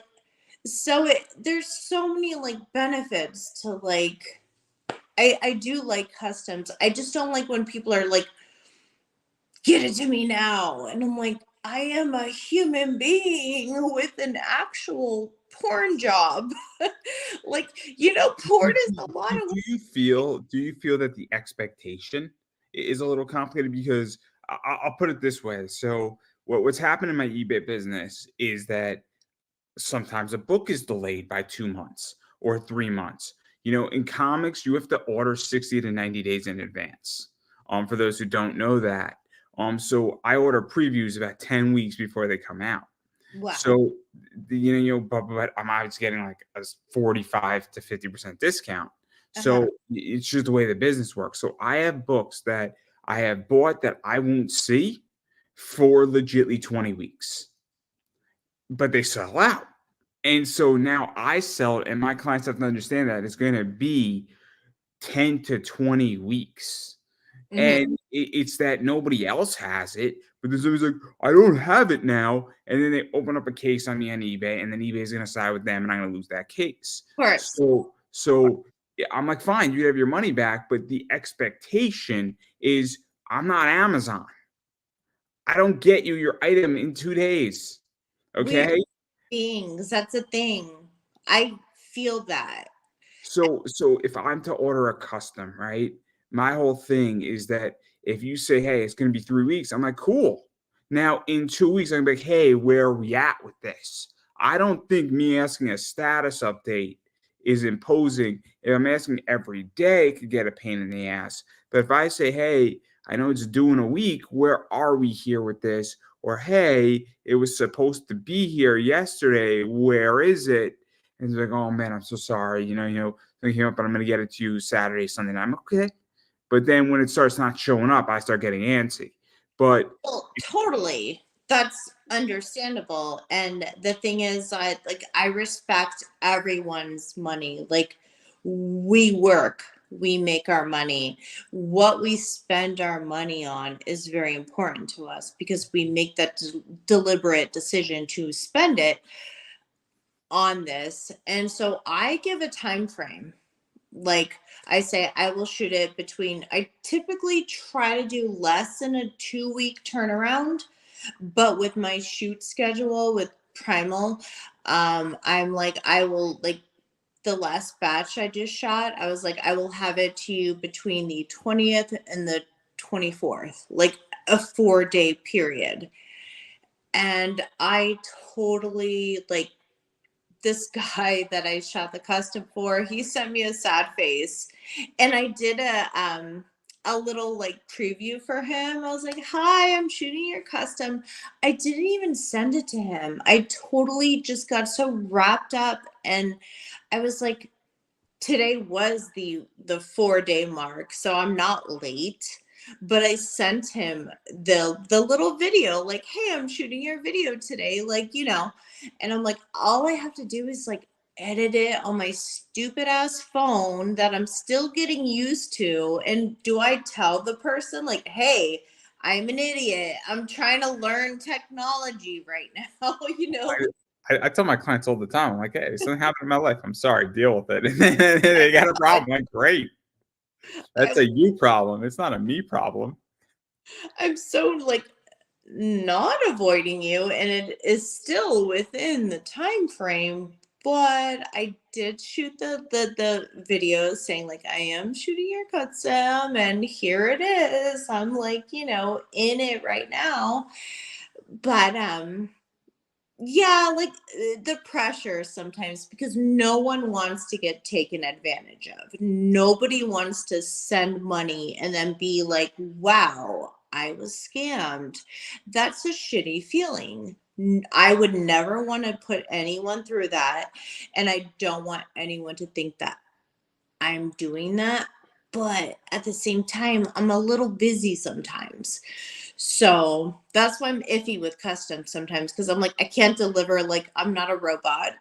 there's so many like benefits to like I do like customs. I just don't like when people are like, get it to me now. And I'm like, I am a human being with an actual porn job. Like, porn is a lot of Do you feel that the expectation is a little complicated? Because I'll put it this way. So what's happened in my eBay business is that sometimes a book is delayed by 2 months or 3 months. In comics, you have to order 60 to 90 days in advance. For those who don't know that. So I order previews about 10 weeks before they come out. wow. So but I'm obviously getting like a 45 to 50% discount. Uh-huh. So it's just the way the business works. So I have books that I have bought that I won't see for legitly 20 weeks, but they sell out. And so now I sell it, and my clients have to understand that it's going to be 10 to 20 weeks. Hmm. And it's that nobody else has it, but there's always like, I don't have it now. And then they open up a case on me on eBay, and then eBay is going to side with them, and I'm going to lose that case. Of course. So yeah, I'm like, fine, you have your money back, but the expectation is I'm not Amazon. I don't get you your item in 2 days. We are Okay. beings. That's a thing. I feel that. So if I'm to order a custom, right? My whole thing is that if you say, "Hey, it's going to be 3 weeks," I'm like, "Cool." Now in 2 weeks, I'm like, "Hey, where are we at with this?" I don't think me asking a status update is imposing. If I'm asking every day, it could get a pain in the ass. But if I say, "Hey, I know it's due in a week. Where are we here with this?" Or, "Hey, it was supposed to be here yesterday. Where is it?" And he's like, "Oh man, I'm so sorry. Something came up, but I'm gonna get it to you Saturday, Sunday night." I'm okay. But then when it starts not showing up, I start getting antsy. But Well, totally. That's understandable. And the thing is, I respect everyone's money. Like we work, we make our money. What we spend our money on is very important to us because we make that deliberate decision to spend it on this. And so I give a time frame. Like I say, I will shoot it I typically try to do less than a 2-week turnaround, but with my shoot schedule with primal. I'm like, I will, like, the last batch I just shot, I was like, I will have it to you between the 20th and the 24th, like a 4 day period. And I totally, like, this guy that I shot the custom for, he sent me a sad face. And I did a little like preview for him. I was like, "Hi, I'm shooting your custom." I didn't even send it to him. I totally just got so wrapped up, and I was like, today was the 4 day mark, so I'm not late. But I sent him the little video, like, "Hey, I'm shooting your video today," like, and I'm like, all I have to do is like edit it on my stupid ass phone that I'm still getting used to. And do I tell the person, like, "Hey, I'm an idiot, I'm trying to learn technology right now," I tell my clients all the time, I'm like, hey, something happened in my life. I'm sorry, deal with it. And they got a problem. I'm like, great. That's I, a you problem. It's not a me problem. I'm so like not avoiding you, and it is still within the time frame. But I did shoot the videos saying, like, I am shooting your custom and here it is. I'm like, in it right now. But yeah, like, the pressure sometimes, because no one wants to get taken advantage of. Nobody wants to send money and then be like, "Wow, I was scammed." That's a shitty feeling. I would never want to put anyone through that, and I don't want anyone to think that I'm doing that. But at the same time, I'm a little busy sometimes. So that's why I'm iffy with custom sometimes, because I'm like, I can't deliver, like, I'm not a robot.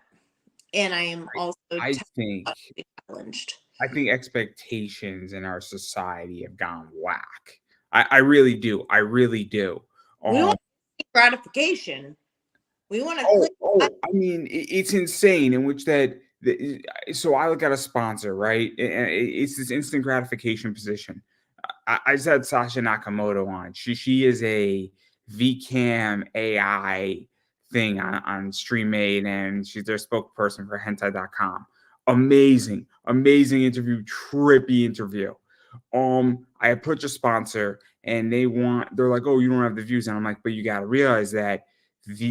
And I am also I think technologically challenged. I think expectations in our society have gone whack. I really do. I really do. We Um, want gratification. We want to Oh, click. I mean, it's insane in which so I look at a sponsor, right? It's this instant gratification position. I just had Sasha Nakamoto on. She is a VCam AI thing on StreamMate, and she's their spokesperson for hentai.com. Amazing interview, trippy interview. I approach a sponsor and they're like, oh, you don't have the views. And I'm like, but you got to realize that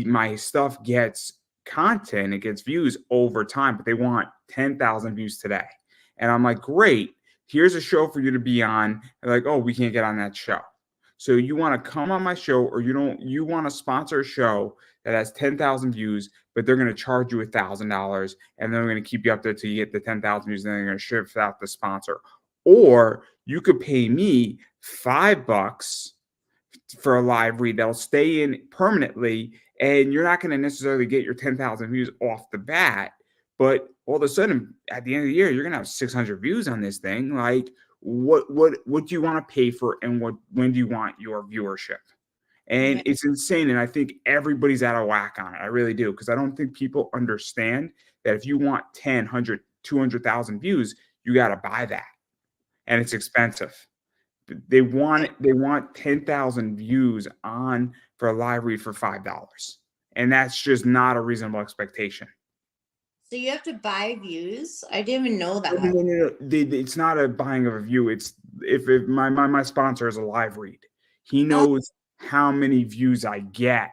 my stuff gets content, it gets views over time, but they want 10,000 views today. And I'm like, great, here's a show for you to be on. They're like, oh, we can't get on that show. So you want to come on my show, or you want to sponsor a show that has 10,000 views, but they're going to charge you $1,000 and they're going to keep you up there till you get the 10,000 views, and then they're going to shift out the sponsor. Or you could pay me $5 for a live read that'll stay in permanently, and you're not going to necessarily get your 10,000 views off the bat, but all of a sudden at the end of the year you're going to have 600 views on this thing. Like, what do you want to pay for, and when do you want your viewership? And Yeah. it's insane, and I think everybody's out of whack on it. I really do, because I don't think people understand that if you want 10, 100, 200,000 views, you got to buy that, and it's expensive. They want 10,000 views on for a live read for $5. And that's just not a reasonable expectation. So you have to buy views. I didn't even know No, that. no, no, no. It's not a buying of a view. It's if my sponsor is a live read, he Oh, knows how many views I get.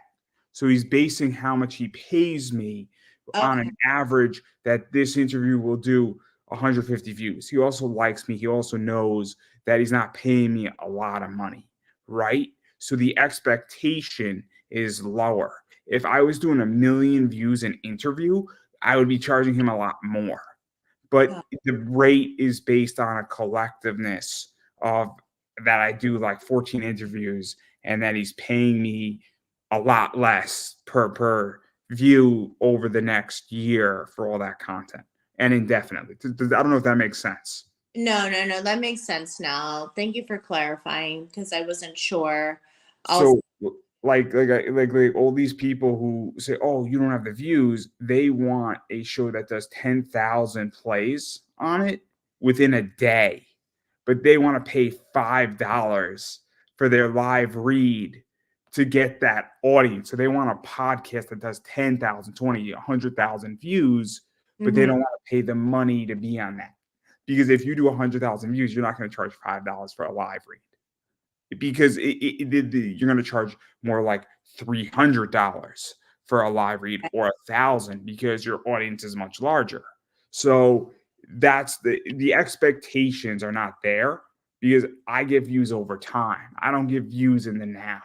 So he's basing how much he pays me on okay. an average that this interview will do 150 views. He also likes me. He also knows that he's not paying me a lot of money, right? So the expectation is lower. If I was doing 1 million views an interview, I would be charging him a lot more. But the rate is based on a collectiveness of that I do like 14 interviews, and that he's paying me a lot less per view over the next year for all that content, and indefinitely. I don't know if that makes sense. No, no, no. That makes sense now. Thank you for clarifying, because I wasn't sure. Also, So like all these people who say, "Oh, you don't have the views," they want a show that does 10,000 plays on it within a day, but they want to pay $5 for their live read to get that audience. So they want a podcast that does 10,000, 20, 100,000 views, but they Hmm. don't want to pay the money to be on that. Because if you do 100,000 views, you're not going to charge $5 for a live read, because you're going to charge more like $300 for a live read, or 1,000, because your audience is much larger. So that's the expectations are not there, because I get views over time. I don't get views in the now.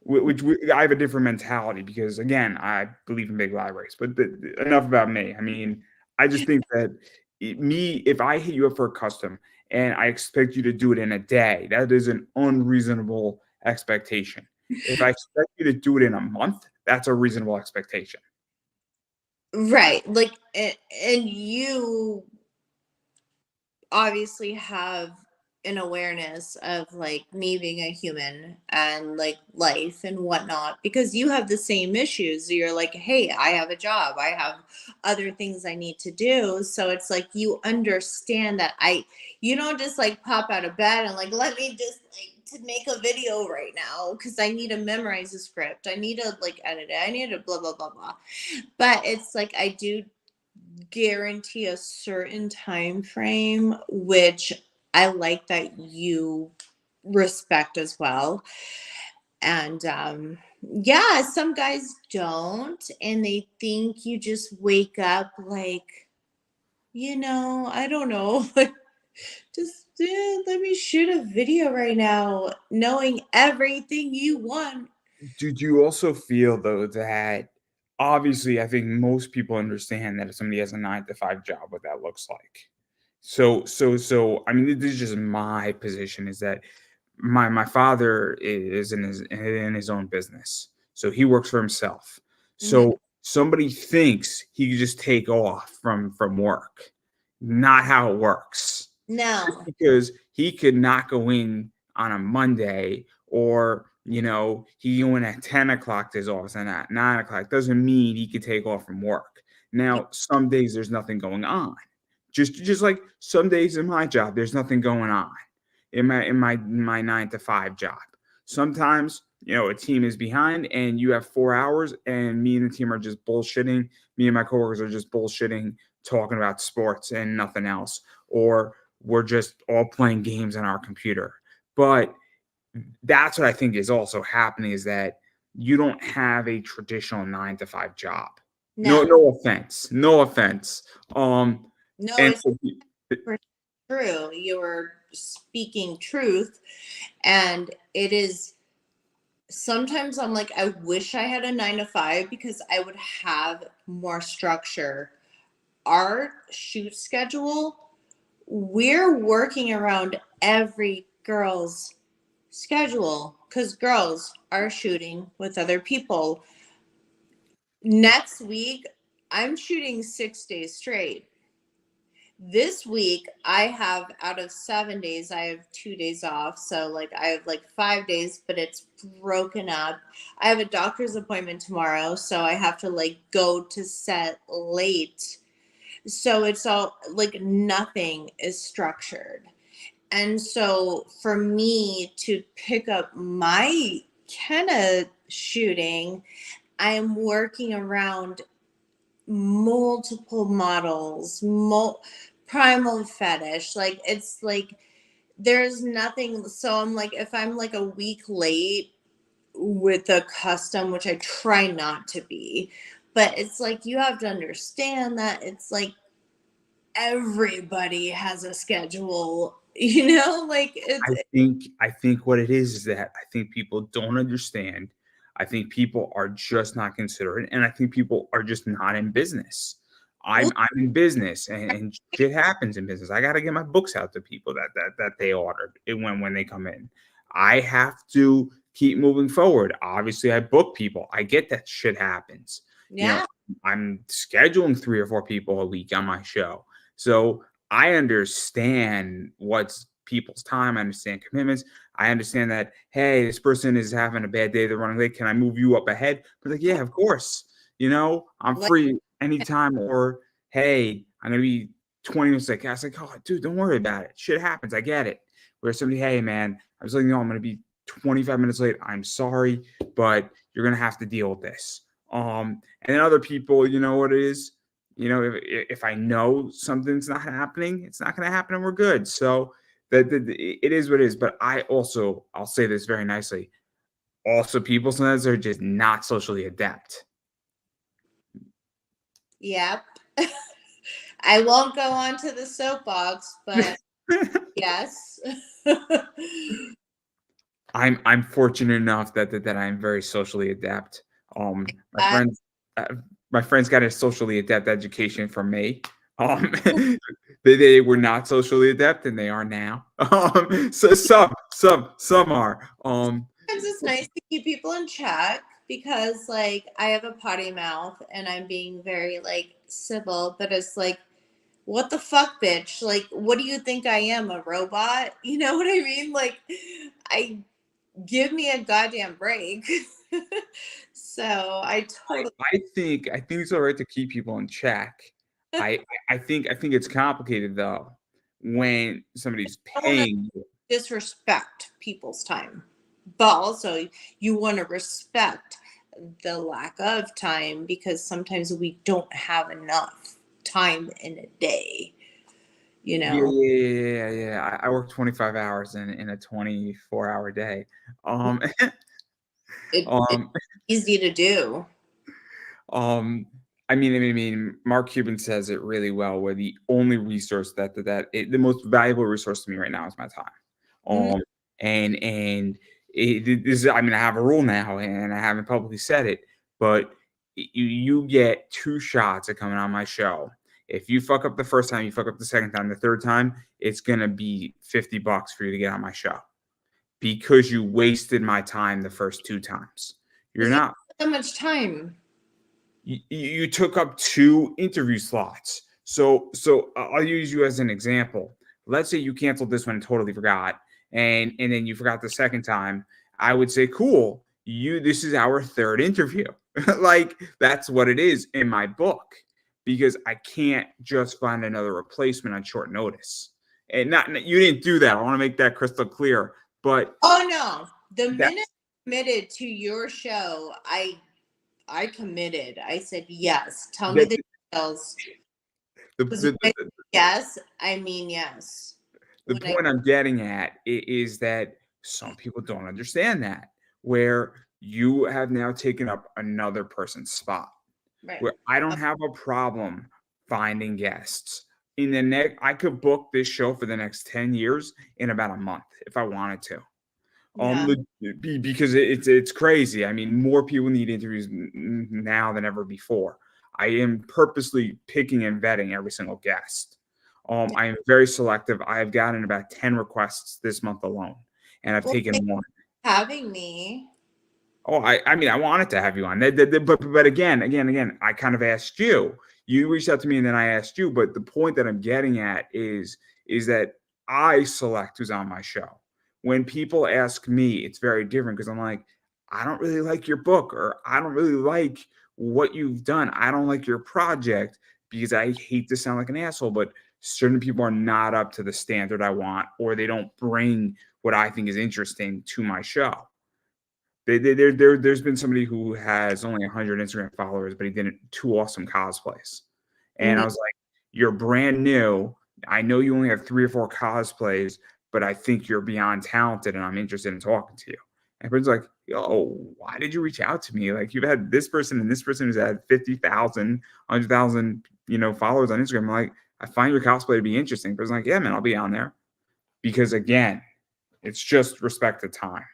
Which I have a different mentality, because again, I believe in big libraries. But enough about me. I mean, I just think that if I hit you up for a custom and I expect you to do it in a day, that is an unreasonable expectation. If I expect you to do it in a month, that's a reasonable expectation. Right. Like, and you obviously have an awareness of like me being a human and like life and whatnot, because you have the same issues. You're like, hey, I have a job, I have other things I need to do. So it's like you understand that you don't just like pop out of bed and like, let me just like to make a video right now because I need to memorize a script, I need to like edit it, I need to blah blah blah blah. But it's like I do guarantee a certain time frame, which I like that you respect as well. And yeah, some guys don't, and they think you just wake up like, I don't know, just let me shoot a video right now, knowing everything you want. Did you also feel though that, obviously, I think most people understand that if somebody has a 9 to 5 job, what that looks like. So I mean, this is just my position, is that my father is in his own business. So he works for himself. Mhm. So somebody thinks he can just take off from work. Not how it works. Just No, because he could not go in on a Monday, or he go in at 10 o'clock to his office and at 9 o'clock, doesn't mean he could take off from work. Now, some days there's nothing going on. Just like some days in my job, there's nothing going on in my 9 to 5 job. Sometimes, a team is behind and you have 4 hours, and me and the team are just bullshitting. Me and my coworkers are just bullshitting, talking about sports and nothing else. Or we're just all playing games on our computer. But that's what I think is also happening, is that you don't have a traditional 9 to 5 job. No, no, no offense. No offense. no, And it's for true. You're speaking truth. And it is, sometimes I'm like, I wish I had a 9 to 5 because I would have more structure. Our shoot schedule, we're working around every girl's schedule because girls are shooting with other people. Next week, I'm shooting 6 days straight. This week, I have, out of 7 days, I have 2 days off. So, like, I have like 5 days, but it's broken up. I have a doctor's appointment tomorrow. So, I have to like go to set late. So, it's all like nothing is structured. And so, for me to pick up my Kenna shooting, I am working around multiple models, primal fetish. Like, it's like there's nothing. So I'm like, if I'm like a week late with a custom, which I try not to be, but it's like you have to understand that it's like everybody has a schedule, like it's I think what it is that I think people don't understand. I think people are just not considerate, and I think people are just not in business. well, I'm in business, and shit happens in business. I got to get my books out to people that they ordered it when they come in. I have to keep moving forward. Obviously, I book people. I get that shit happens. You know, yeah, I'm scheduling 3 or 4 people a week on my show. So I understand what's people's time. I understand commitments. I understand that, hey, this person is having a bad day. They're running late. Can I move you up ahead? But like, yeah, of course. I'm like, free anytime. Or, hey, I'm going to be 20 minutes late. I was like, oh, dude, don't worry about it. Shit happens. I get it. Where somebody, hey, man, I was letting you know I'm going to be 25 minutes late, I'm sorry, but you're going to have to deal with this. And then other people, you know what it is? If I know something's not happening, it's not going to happen and we're good. So it is what it is. But I'll say this very nicely. Also, people sometimes are just not socially adept. Yep. I won't go on to the soapbox, but yes. I'm fortunate enough that I'm very socially adept. My I, friends my friends got a socially adept education from me. Um, they were not socially adept, and they are now. So some are. Sometimes it's nice to keep people in check because, like, I have a potty mouth and I'm being very, like, civil, but it's like, what the fuck, bitch? Like, what do you think I am, a robot? You know what I mean? Like, I give me a goddamn break. So I totally I think it's all right to keep people in check. I I think it's complicated though when somebody's don't want to paying you. disrespect people's time, but also you want to respect the lack of time because sometimes we don't have enough time in a day, you Yeah, know. yeah, yeah, yeah, yeah. I work 25 hours in a 24-hour day. Um, It's um, easy to do. Um, I mean, Mark Cuban says it really well. Where the only resource the most valuable resource to me right now is my time. Mhm. Um, and this is, I mean, I have a rule now, and I haven't publicly said it, but you get 2 shots at coming on my show. If you fuck up the first time, you fuck up the second time, the third time, it's gonna be $50 for you to get on my show because you wasted my time the first 2 times. You're 'Cause you not have so much time. you took up 2 interview slots. So I'll use you as an example. Let's say you canceled this one and totally forgot, and then you forgot the second time. I would say, cool, this is our third interview. Like that's what it is in my book because I can't just find another replacement on short notice. And not you didn't do that. I want to make that crystal clear. But Oh no. The that minute I committed to your show, I committed. I said yes. Tell me that the details. the, Because when I the, say yes, I mean yes. the When I point I'm getting at is that some people don't understand that, where you have now taken up another person's spot, right. where I don't have a problem finding guests. In the next, I could book this show for the next 10 years in about a month if I wanted to. Yeah. Because it's crazy. I mean, more people need interviews now than ever before. I am purposely picking and vetting every single guest. I am very selective. I have gotten about 10 requests this month alone, and I've Well, taken thanks one. for having me. Oh, I mean, I wanted to have you on, but again, I kind of asked you. You reached out to me, and then I asked you. But the point that I'm getting at is that I select who's on my show. When people ask me, it's very different because I'm like, I don't really like your book, or I don't really like what you've done. I don't like your project because I hate to sound like an asshole, but certain people are not up to the standard I want, or they don't bring what I think is interesting to my show. There's been somebody who has only 100 Instagram followers, but he did 2 awesome cosplays. And Mhm. I was like, you're brand new. I know you only have 3 or 4 cosplays, but I think you're beyond talented and I'm interested in talking to you. And everyone's like, yo, why did you reach out to me? Like you've had this person and this person who's had 50,000, 100,000, followers on Instagram. I'm like, I find your cosplay to be interesting. But it's like, yeah, man, I'll be on there. Because again, it's just respect the time.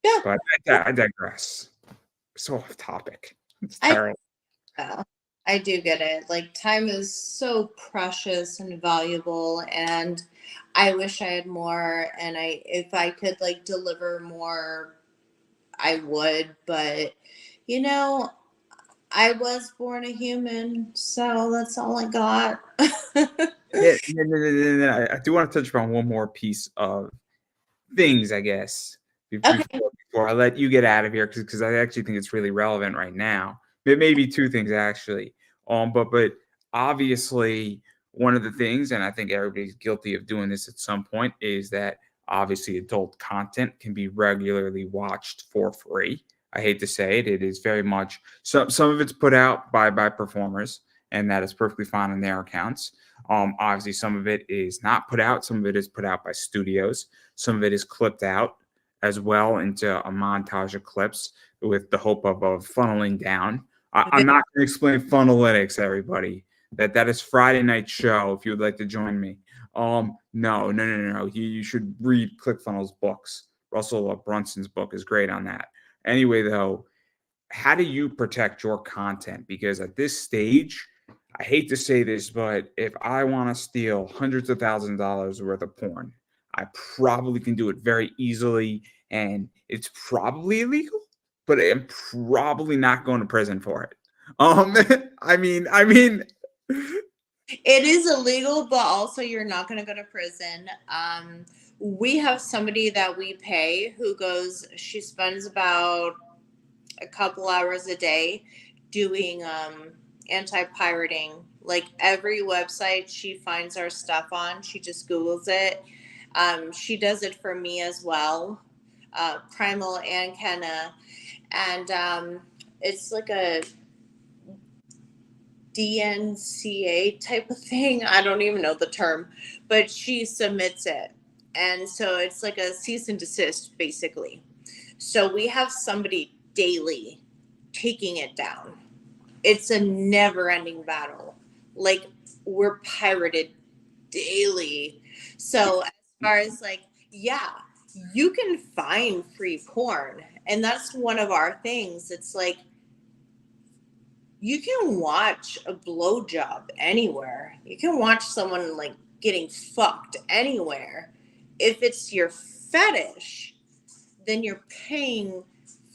Yeah. But I digress. So off topic. It's I terrible. know. I do get it. Like time is so precious and valuable and I wish I had more and I if I could like deliver more I would, but you know, I was born a human, so that's all I got. I do want to touch upon one more piece of things, I guess, Okay. before I let you get out of here, because I actually think it's really relevant right now. It may be 2 things actually. But obviously one of the things, and I think everybody's guilty of doing this at some point, is that Obviously, adult content can be regularly watched for free. I hate to say it, it is very much some of it's put out by performers, and that is perfectly fine on their accounts. Obviously, some of it is not put out. Some of it is put out by studios. Some of it is clipped out as well into a montage of clips with the hope of funneling down. I'm not going to explain funnelytics, everybody. That is Friday night show. If you would like to join me, no. You should read ClickFunnels books. Russell Brunson's book is great on that. Anyway, though, how do you protect your content? Because at this stage, I hate to say this, but if I want to steal hundreds of thousands of dollars worth of porn, I probably can do it very easily, and it's probably illegal, but I'm probably not going to prison for it. Um, I mean, It is illegal, but also you're not going to go to prison. We have somebody that we pay who goes, she spends about a couple hours a day doing anti-pirating. Like every website she finds our stuff on, she just Googles it. She does it for me as well, Primal and Kenna. And it's like a DNCA type of thing. I don't even know the term, but she submits it. And so it's like a cease and desist, basically. So we have somebody daily taking it down. It's a never ending battle. Like, we're pirated daily. So, as far as like, yeah, you can find free porn. And that's one of our things. It's like, you can watch a blowjob anywhere. You can watch someone like getting fucked anywhere. If it's your fetish, then you're paying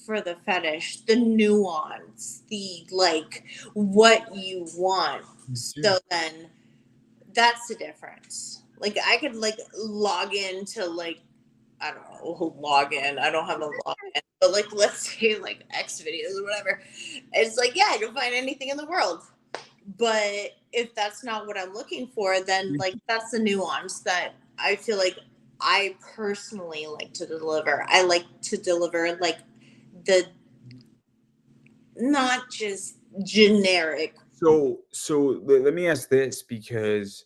for the fetish, the nuance, the like what you want. So then that's the difference. Like I could like log into like I don't know, log in. I don't have a login. But like let's say like X videos or whatever. It's like, yeah, you'll find anything in the world. But if that's not what I'm looking for, then like that's the nuance that I feel like I personally like to deliver. I like to deliver like the not just generic. so let me ask this because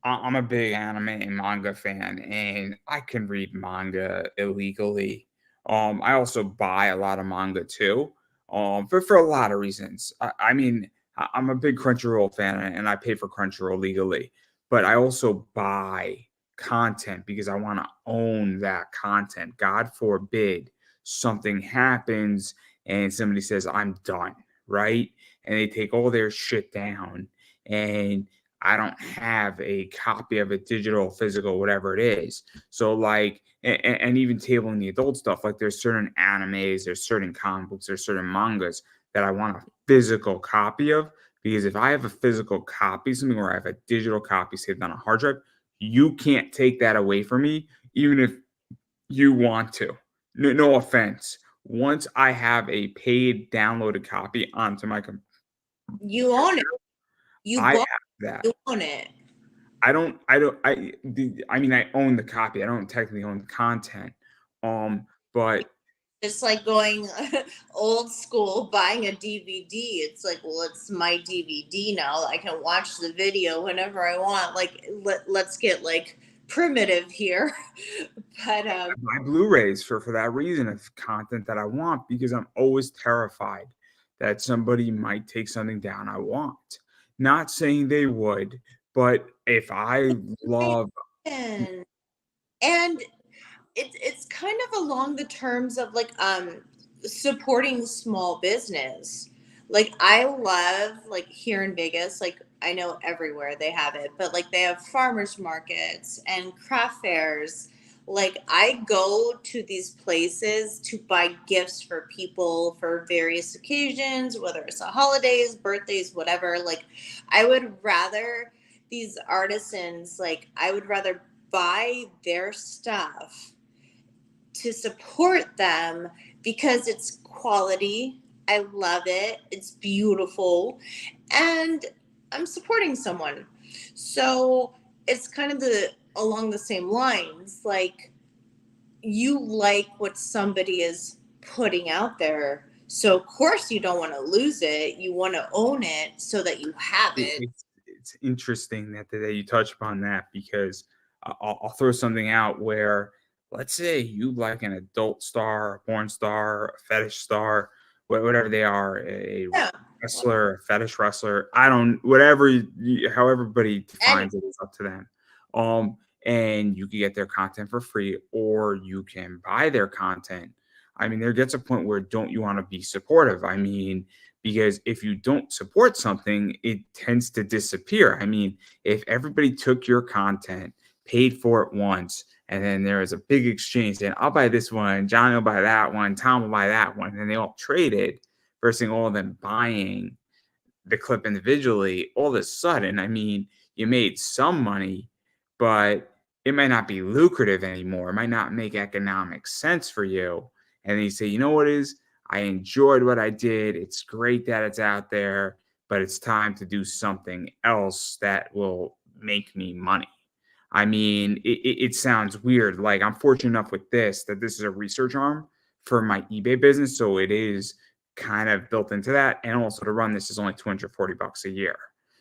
I'm a big anime and manga fan, and I can read manga illegally. I also buy a lot of manga too, for a lot of reasons. I'm a big Crunchyroll fan, and I pay for Crunchyroll legally, but I also buy content because I want to own that content. God forbid something happens and somebody says I'm done, right? And they take all their shit down, and I don't have a copy of it, digital, physical, whatever it is. So, like, and even tabling the adult stuff, like, there's certain animes, there's certain comic books, there's certain mangas that I want a physical copy of. Because if I have a physical copy, something where I have a digital copy saved on a hard drive, you can't take that away from me, even if you want to. No offense. Once I have a paid downloaded copy onto my computer, You own it. You I bought have that. it, you own it. I mean, I own the copy. I don't technically own the content. But It's like going old school buying a DVD. It's like, well, it's my DVD now. I can watch the video whenever I want. Like let's get like primitive here. But I buy Blu-rays for that reason of content that I want because I'm always terrified that somebody might take something down I want. Not saying they would, but if I love and and it's kind of along the terms of like supporting small business. Like I love like here in Vegas, like I know everywhere they have it, but like they have farmers markets and craft fairs. Like I go to these places to buy gifts for people for various occasions, whether it's the holidays, birthdays, whatever. Like I would rather these artisans, like I would rather buy their stuff to support them because it's quality. I love it. It's beautiful. And I'm supporting someone. So it's kind of the along the same lines. Like you like what somebody is putting out there. So of course you don't want to lose it. You want to own it so that you have it. It's interesting that you touch upon that because I'll throw something out where let's say you like an adult star, a porn star, a fetish star, whatever they are, a Yeah. wrestler, a fetish wrestler. I don't whatever how everybody And defines it is up to them. Um, and you can get their content for free, or you can buy their content. I mean, there gets a point where don't you want to be supportive? I mean, because if you don't support something, it tends to disappear. I mean, if everybody took your content, paid for it once, and then there was a big exchange, then I'll buy this one, John will buy that one, Tom will buy that one, and they all traded versus all of them buying the clip individually, all of a sudden, I mean, you made some money, but it might not be lucrative anymore. It might not make economic sense for you. And then you say, you know what it is? I enjoyed what I did. It's great that it's out there, but it's time to do something else that will make me money. I mean, it sounds weird. Like I'm fortunate enough with this that this is a research arm for my eBay business. So it is kind of built into that. And also to run this is only 240 bucks a year.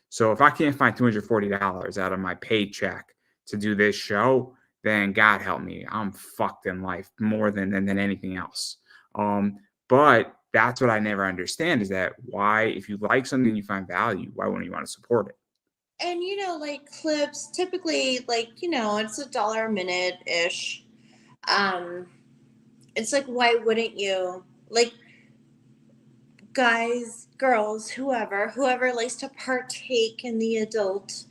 So if I can't find $240 out of my paycheck to do this show, then God help me, I'm fucked in life more than anything else. But that's what I never understand is that why, if you like something you find value, why wouldn't you want to support it? like clips, typically it's $1 a minute ish. Um, it's like why wouldn't you? Like guys, girls, whoever likes to partake in the adult,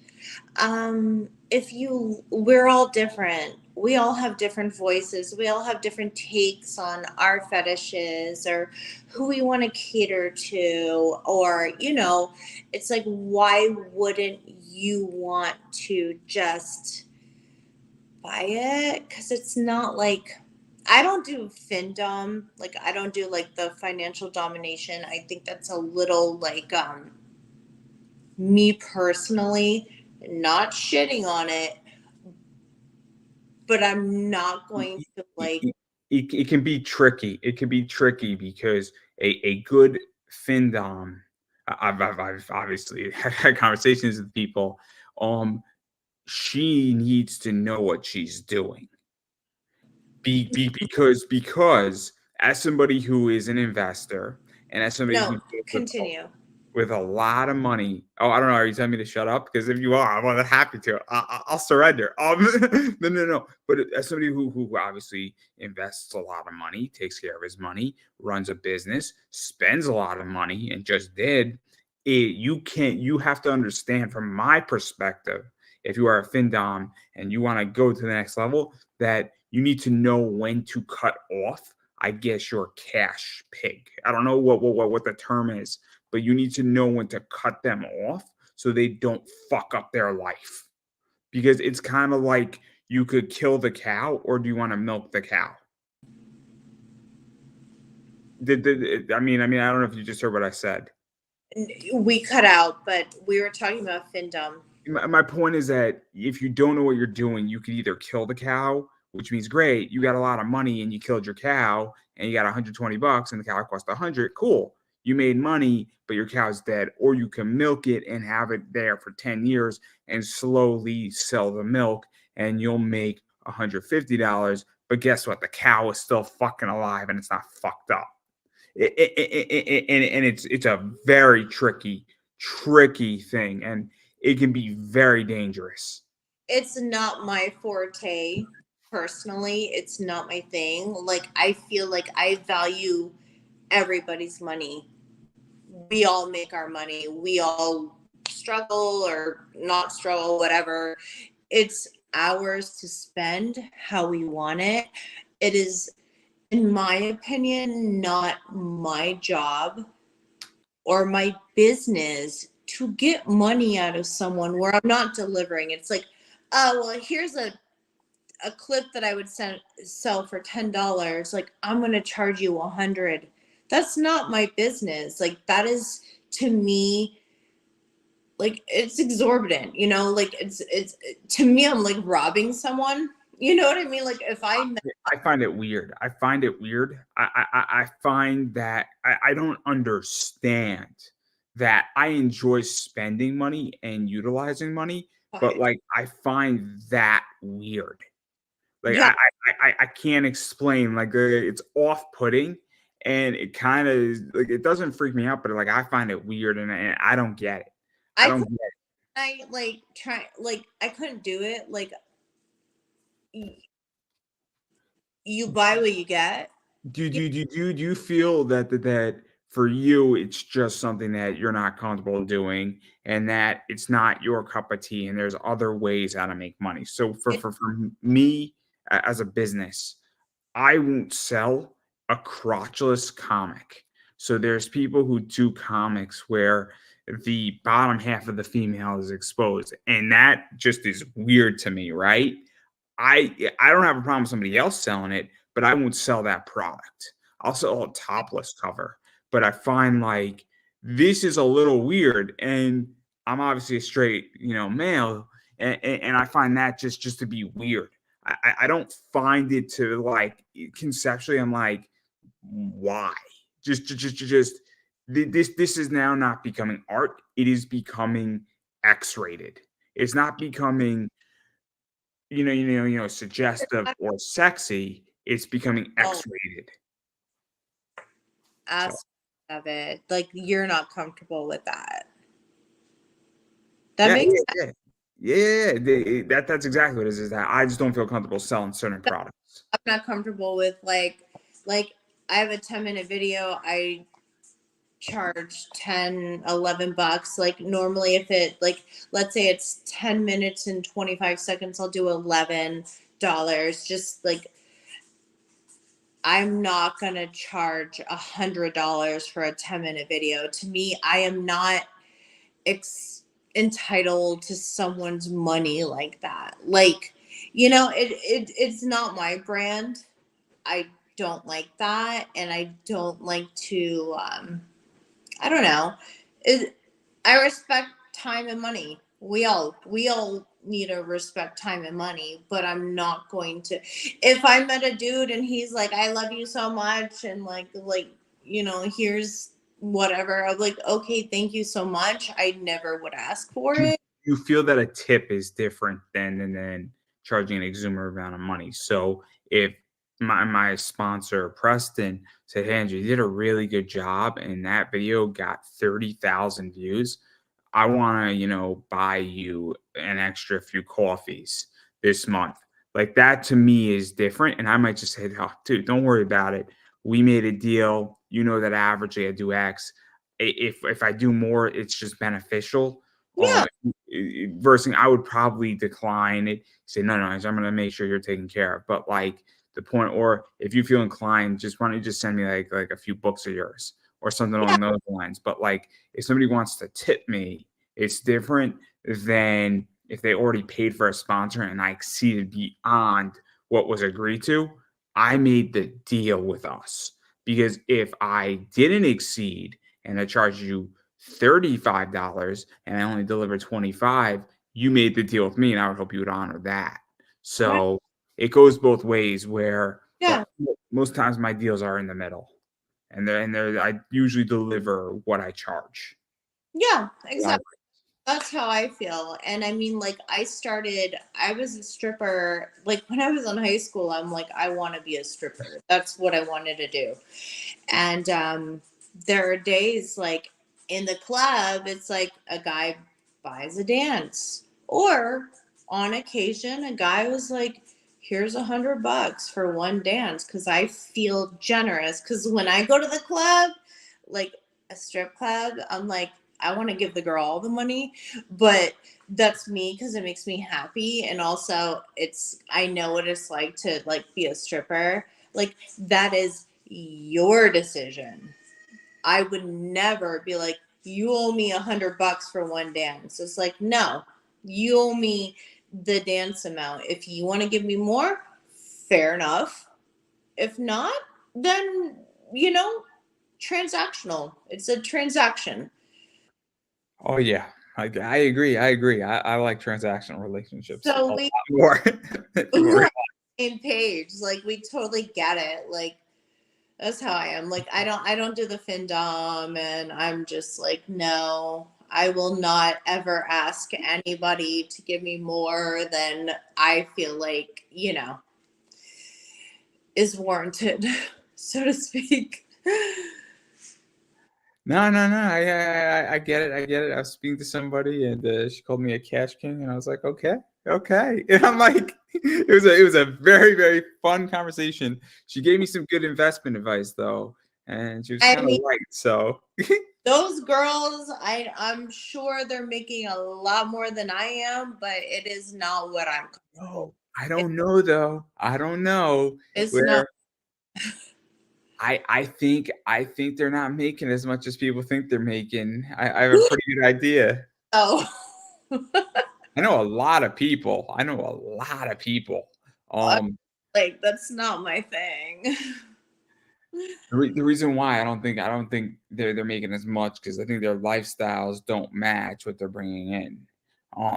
if you we're all different, we all have different voices, we all have different takes on our fetishes or who we want to cater to, or it's like why wouldn't you want to just buy it? Because it's not like I don't do findom, like I don't do like the financial domination. I think that's a little like me personally, not shitting on it, but I'm not going to like. It can be tricky. It can be tricky because a good findom, I've obviously had conversations with people. She needs to know what she's doing. Because as somebody who is an investor and as somebody who No, deals continue. with a lot of money. Oh, I don't know. Are you telling me to shut up? Because if you are, I'm more than happy to. I'll surrender. No. But as somebody who obviously invests a lot of money, takes care of his money, runs a business, spends a lot of money, and just did it, you can't. You have to understand from my perspective. If you are a findom and you want to go to the next level, that you need to know when to cut off. I guess your cash pig. I don't know what the term is, but you need to know when to cut them off so they don't fuck up their life. Because it's kind of like you could kill the cow, or do you want to milk the cow? I don't know if you just heard what I said. We cut out, but we were talking about findom. My point is that if you don't know what you're doing, you could either kill the cow, which means great, you got a lot of money and you killed your cow and you got 120 bucks and the cow cost 100. Cool. You made money, but your cow's dead. Or you can milk it and have it there for 10 years and slowly sell the milk and you'll make $150. But guess what? The cow is still fucking alive and it's not fucked up. And it's a very tricky thing. And it can be very dangerous. It's not my forte personally. It's not my thing. Like I feel like I value everybody's money. We all make our money. We all struggle or not struggle, whatever. It's ours to spend how we want it. It is, in my opinion, not my job or my business to get money out of someone where I'm not delivering. It's like, oh, well, here's a clip that I would sell for $10. Like, I'm going to charge you 100. That's not my business. Like, that is to me, like, it's exorbitant, like it's to me, I'm like robbing someone. You know what I mean? Like if I met, I find it weird. I find it weird. I find that I don't understand that. I enjoy spending money and utilizing money, but okay, like I find that weird. Like yeah, I can't explain. Like it's off putting, and it kind of like it doesn't freak me out, but like I find it weird, and I don't get it. I I don't could get it. I like try like I couldn't do it. Like y- you buy what you get. Do you feel that for you it's just something that you're not comfortable doing and that it's not your cup of tea and there's other ways how to make money? So It, for me as a business, I won't sell a crotchless comic. So there's people who do comics where the bottom half of the female is exposed, and that just is weird to me, right? I don't have a problem with somebody else selling it, but I won't sell that product. I'll sell a topless cover, but I find like this is a little weird, and I'm obviously a straight, male, and I find that just to be weird. I don't find it to like conceptually. I'm like, why? Just this is now not becoming art. It is becoming X-rated. It's not becoming suggestive or sexy. It's becoming oh, X-rated. So aspect of it, like you're not comfortable with that. That yeah, makes yeah, yeah. Yeah, that's exactly what it is that I just don't feel comfortable selling certain sense. products. I'm not comfortable with like I have a 10-minute video. I charge 10, 11 bucks. Like normally if it like let's say it's 10 minutes and 25 seconds, I'll do $11. Just like I'm not gonna charge $100 for a 10-minute video. To me, I am not entitled to someone's money like that. Like, it's not my brand. I don't like that, and I don't like to. I don't know. It, I respect time and money. We all need to respect time and money, but I'm not going to. If I met a dude and he's like, "I love you so much," and here's whatever. I'm like, okay, thank you so much. I never would ask for You it. you feel that a tip is different than charging an exuberant amount of money. So if my sponsor Preston said, "Hey, Andrew, you did a really good job, and that video got 30,000 views. I want to, buy you an extra few coffees this month." Like that to me is different. And I might just say, "Oh, dude, don't worry about it. We made a deal. You know that averagely I do X. If I do more, it's just beneficial." Yeah, Versus I would probably decline it, say, no, I'm going to make sure you're taken care of. But like the point, or if you feel inclined, just why don't you just send me like a few books of yours or something yeah, along those lines. But like if somebody wants to tip me, it's different than if they already paid for a sponsor and I exceeded beyond what was agreed to. I made the deal with us, because if I didn't exceed and I charged you $35 and I only delivered 25, you made the deal with me, and I would hope you would honor that. right, So it goes both ways where, but yeah, most times my deals are in the middle, and I usually deliver what I charge. yeah, Yeah. exactly. That's how I feel. And I mean, like, I was a stripper. Like, when I was in high school, I'm like, I want to be a stripper. That's what I wanted to do. And there are days like in the club, it's like a guy buys a dance. Or on occasion, a guy was like, here's $100 for one dance because I feel generous. Because when I go to the club, like a strip club, I'm like, I want to give the girl all the money, but that's me because it makes me happy. And also I know what it's like to like be a stripper. Like that is your decision. I would never be like, you owe me $100 for one dance. It's like, no, you owe me the dance amount. If you want to give me more, fair enough. If not, then, you know, transactional. It's a transaction. Oh yeah. I agree. I agree. I like transactional relationships a So lot more. More. same page. Like we totally get it. Like that's how I am. Like I don't do the FinDom, and I'm just like, no, I will not ever ask anybody to give me more than I feel like, is warranted, so to speak. No. I get it. I get it. I was speaking to somebody, and she called me a cash king, and I was like, okay, okay. And I'm like, it was a very very fun conversation. She gave me some good investment advice though, and she was I kind of mean, right. So those girls, I'm sure they're making a lot more than I am, but it is not what I'm. no, I It, don't know though. I don't know it's not. where. I think they're not making as much as people think they're making. I have a pretty good idea. Oh, I know a lot of people. I know a lot of people. Um, like that's not my thing. the reason why I don't think they're making as much because I think their lifestyles don't match what they're bringing in.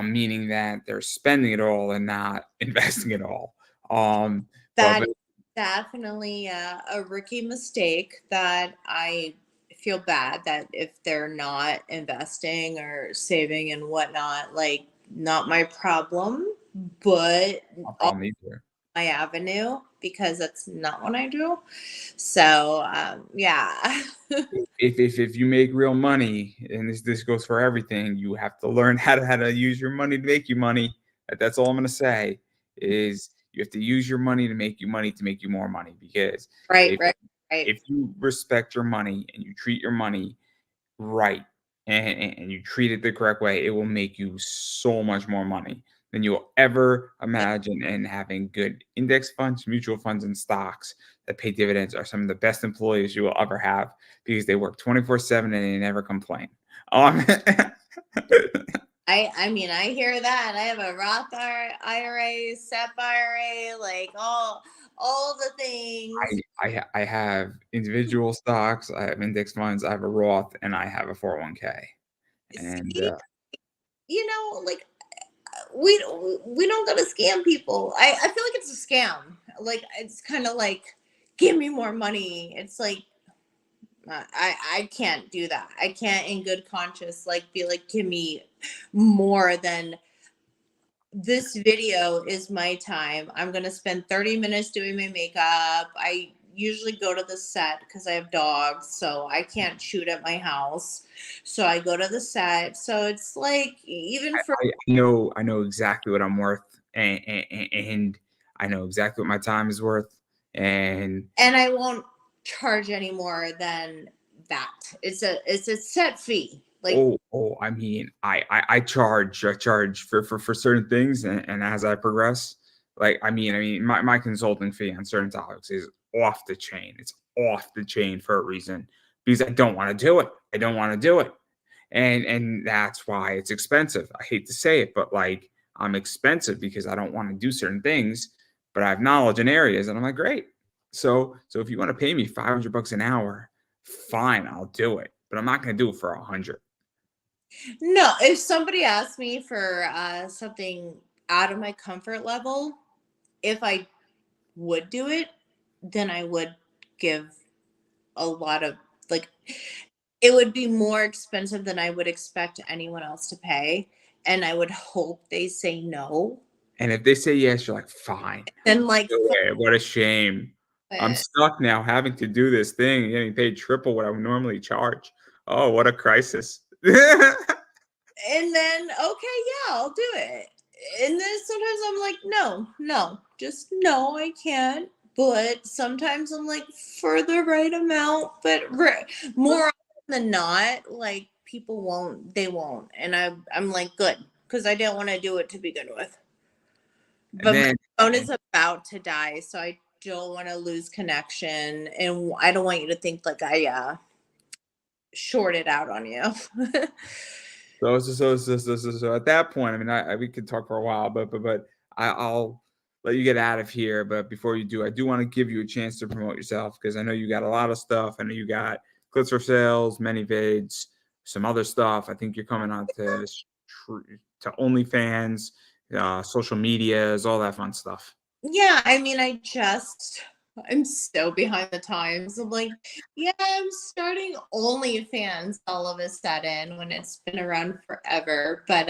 Meaning that they're spending it all and not investing it all. But That is definitely a rookie mistake that I feel bad that if they're not investing or saving and whatnot, like not my problem, but no all problem either. my avenue because that's not what I do. So yeah. If you make real money, and this goes for everything, you have to learn how to use your money to make you money. That's all I'm gonna say is you have to use your money to make you more money because Right, if right, right. if you respect your money and you treat your money right and you treat it the correct way, it will make you so much more money than you'll ever imagine. And having good index funds, mutual funds, and stocks that pay dividends are some of the best employees you will ever have because they work 24/7 and they never complain. Um, I mean, I hear that. I have a Roth IRA, SEP IRA, like all the things. I have individual stocks, I have index funds, I have a Roth, and I have a 401k. And See, like we don't gotta scam people. I feel like it's a scam. Like it's kind of like give me more money. It's like I can't do that. I can't in good conscience like be like give me more than this video is my time. I'm going to spend 30 minutes doing my makeup. I usually go to the set because I have dogs, so I can't shoot at my house. So I go to the set. So it's like, even for, I know exactly what I'm worth, and I know exactly what my time is worth, and and I won't charge any more than that. It's a set fee. Like, I mean, I charge for certain things, and as I progress, like I mean, my consulting fee on certain topics is off the chain. It's off the chain for a reason because I don't want to do it. I don't want to do it, and that's why it's expensive. I hate to say it, but like I'm expensive because I don't want to do certain things, but I have knowledge in areas, and I'm like, great. So if you want to pay me $500 an hour, fine, I'll do it, but I'm not going to do it for 100. no, if somebody asked me for something out of my comfort level, if I would do it, then I would give a lot of like it would be more expensive than I would expect anyone else to pay. And I would hope they say no. And if they say yes, you're like, fine. Then like No way. What a shame. I'm it. stuck now having to do this thing, getting paid triple what I would normally charge. Oh, what a crisis. And then okay, yeah, I'll do it. And then sometimes I'm like, no, no, just no, I can't. But sometimes I'm like, for the right amount, but more often than not, like people won't, they won't. And I'm like, good, because I didn't want to do it to begin with. And But my then phone is about to die, so I don't want to lose connection, and I don't want you to think like I shorted out on you. so at that point, I mean, we could talk for a while, but I'll let you get out of here. But before you do, I do want to give you a chance to promote yourself because I know you got a lot of stuff. I know you got clips for sales, many vids, some other stuff. I think you're coming on to OnlyFans, social medias, all that fun stuff. Yeah, I mean, I'm so behind the times. I'm like, yeah, I'm starting OnlyFans all of a sudden when it's been around forever. But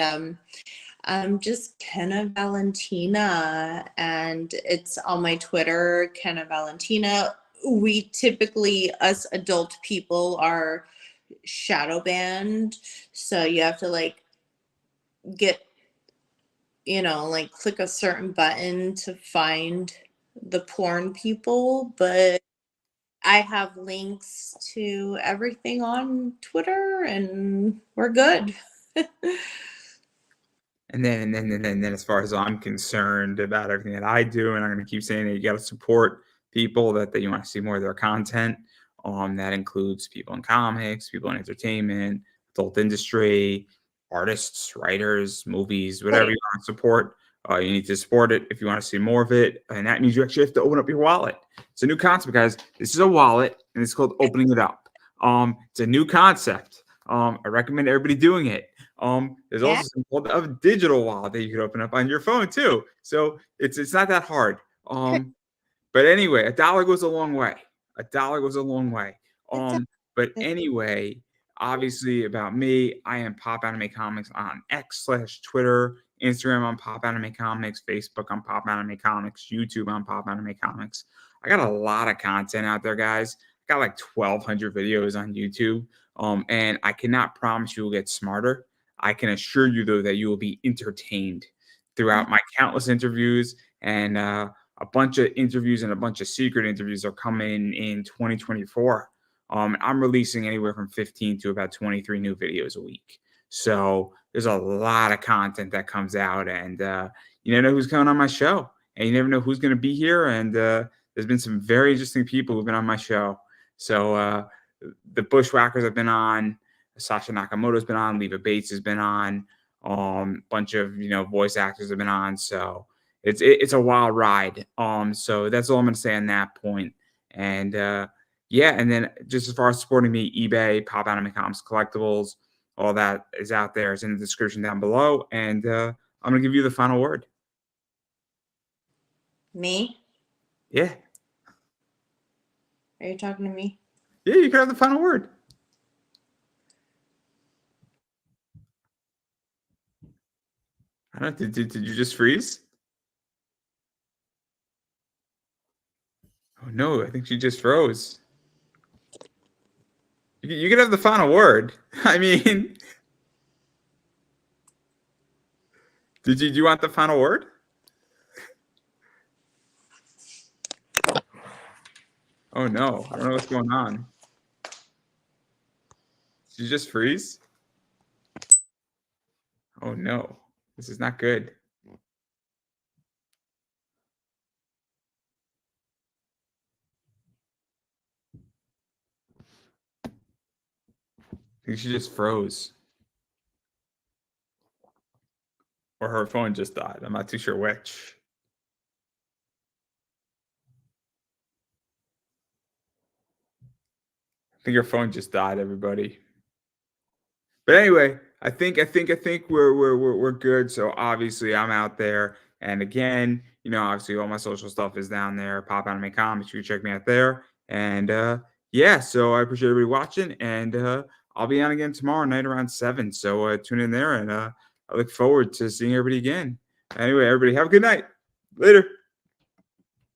I'm just Kenna Valentina, and it's on my Twitter, Kenna Valentina. We typically, us adult people, are shadow banned, so you have to like get, like click a certain button to find the porn people, but I have links to everything on Twitter and we're good. And then, as far as I'm concerned about everything that I do, and I'm going to keep saying that you got to support people that you want to see more of their content. That includes people in comics, people in entertainment, adult industry, artists, writers, movies, whatever Right. you want to support. You need to support it if you want to see more of it, and that means you actually have to open up your wallet. It's a new concept, guys. This is a wallet, and it's called opening it up. It's a new concept. I recommend everybody doing it. There's Yeah. also something called a digital wallet that you can open up on your phone too. So it's not that hard. But anyway, a dollar goes a long way. A dollar goes a long way. It's a- But anyway, obviously about me, I am Pop Anime Comics on X/Twitter, Instagram on Pop Anime Comics, Facebook on Pop Anime Comics, YouTube on Pop Anime Comics. I got a lot of content out there, guys. I got like 1,200 videos on YouTube. And I cannot promise you will get smarter. I can assure you, though, that you will be entertained throughout my countless interviews, and a bunch of interviews and a bunch of secret interviews are coming in 2024. I'm releasing anywhere from 15 to about 23 new videos a week. So there's a lot of content that comes out, and you never know who's coming on my show, and you never know who's going to be here. And there's been some very interesting people who've been on my show. So the Bushwhackers have been on, Sasha Nakamoto's been on, Leva Bates has been on, bunch of voice actors have been on. So it's a wild ride. So that's all I'm gonna say on that point. And yeah, and then just as far as supporting me, eBay, Pop Anime Comics Collectibles, all that is out there. It's in the description down below. And I'm gonna give you the final word. Me? Yeah. Are you talking to me? Yeah, you can have the final word. I don't know. Did you just freeze? Oh no, I think she just froze. You can have the final word. I mean, do you want the final word? Oh no, I don't know what's going on. Did you just freeze? Oh no, this is not good. I think she just froze. Or her phone just died. I'm not too sure which. I think her phone just died, everybody. But anyway, I think we're good. So obviously I'm out there. And again, obviously all my social stuff is down there. Pop Anime Comics. You can check me out there. And yeah, so I appreciate everybody watching. And I'll be on again tomorrow night around 7. So tune in there, and I look forward to seeing everybody again. Anyway, everybody have a good night. Later.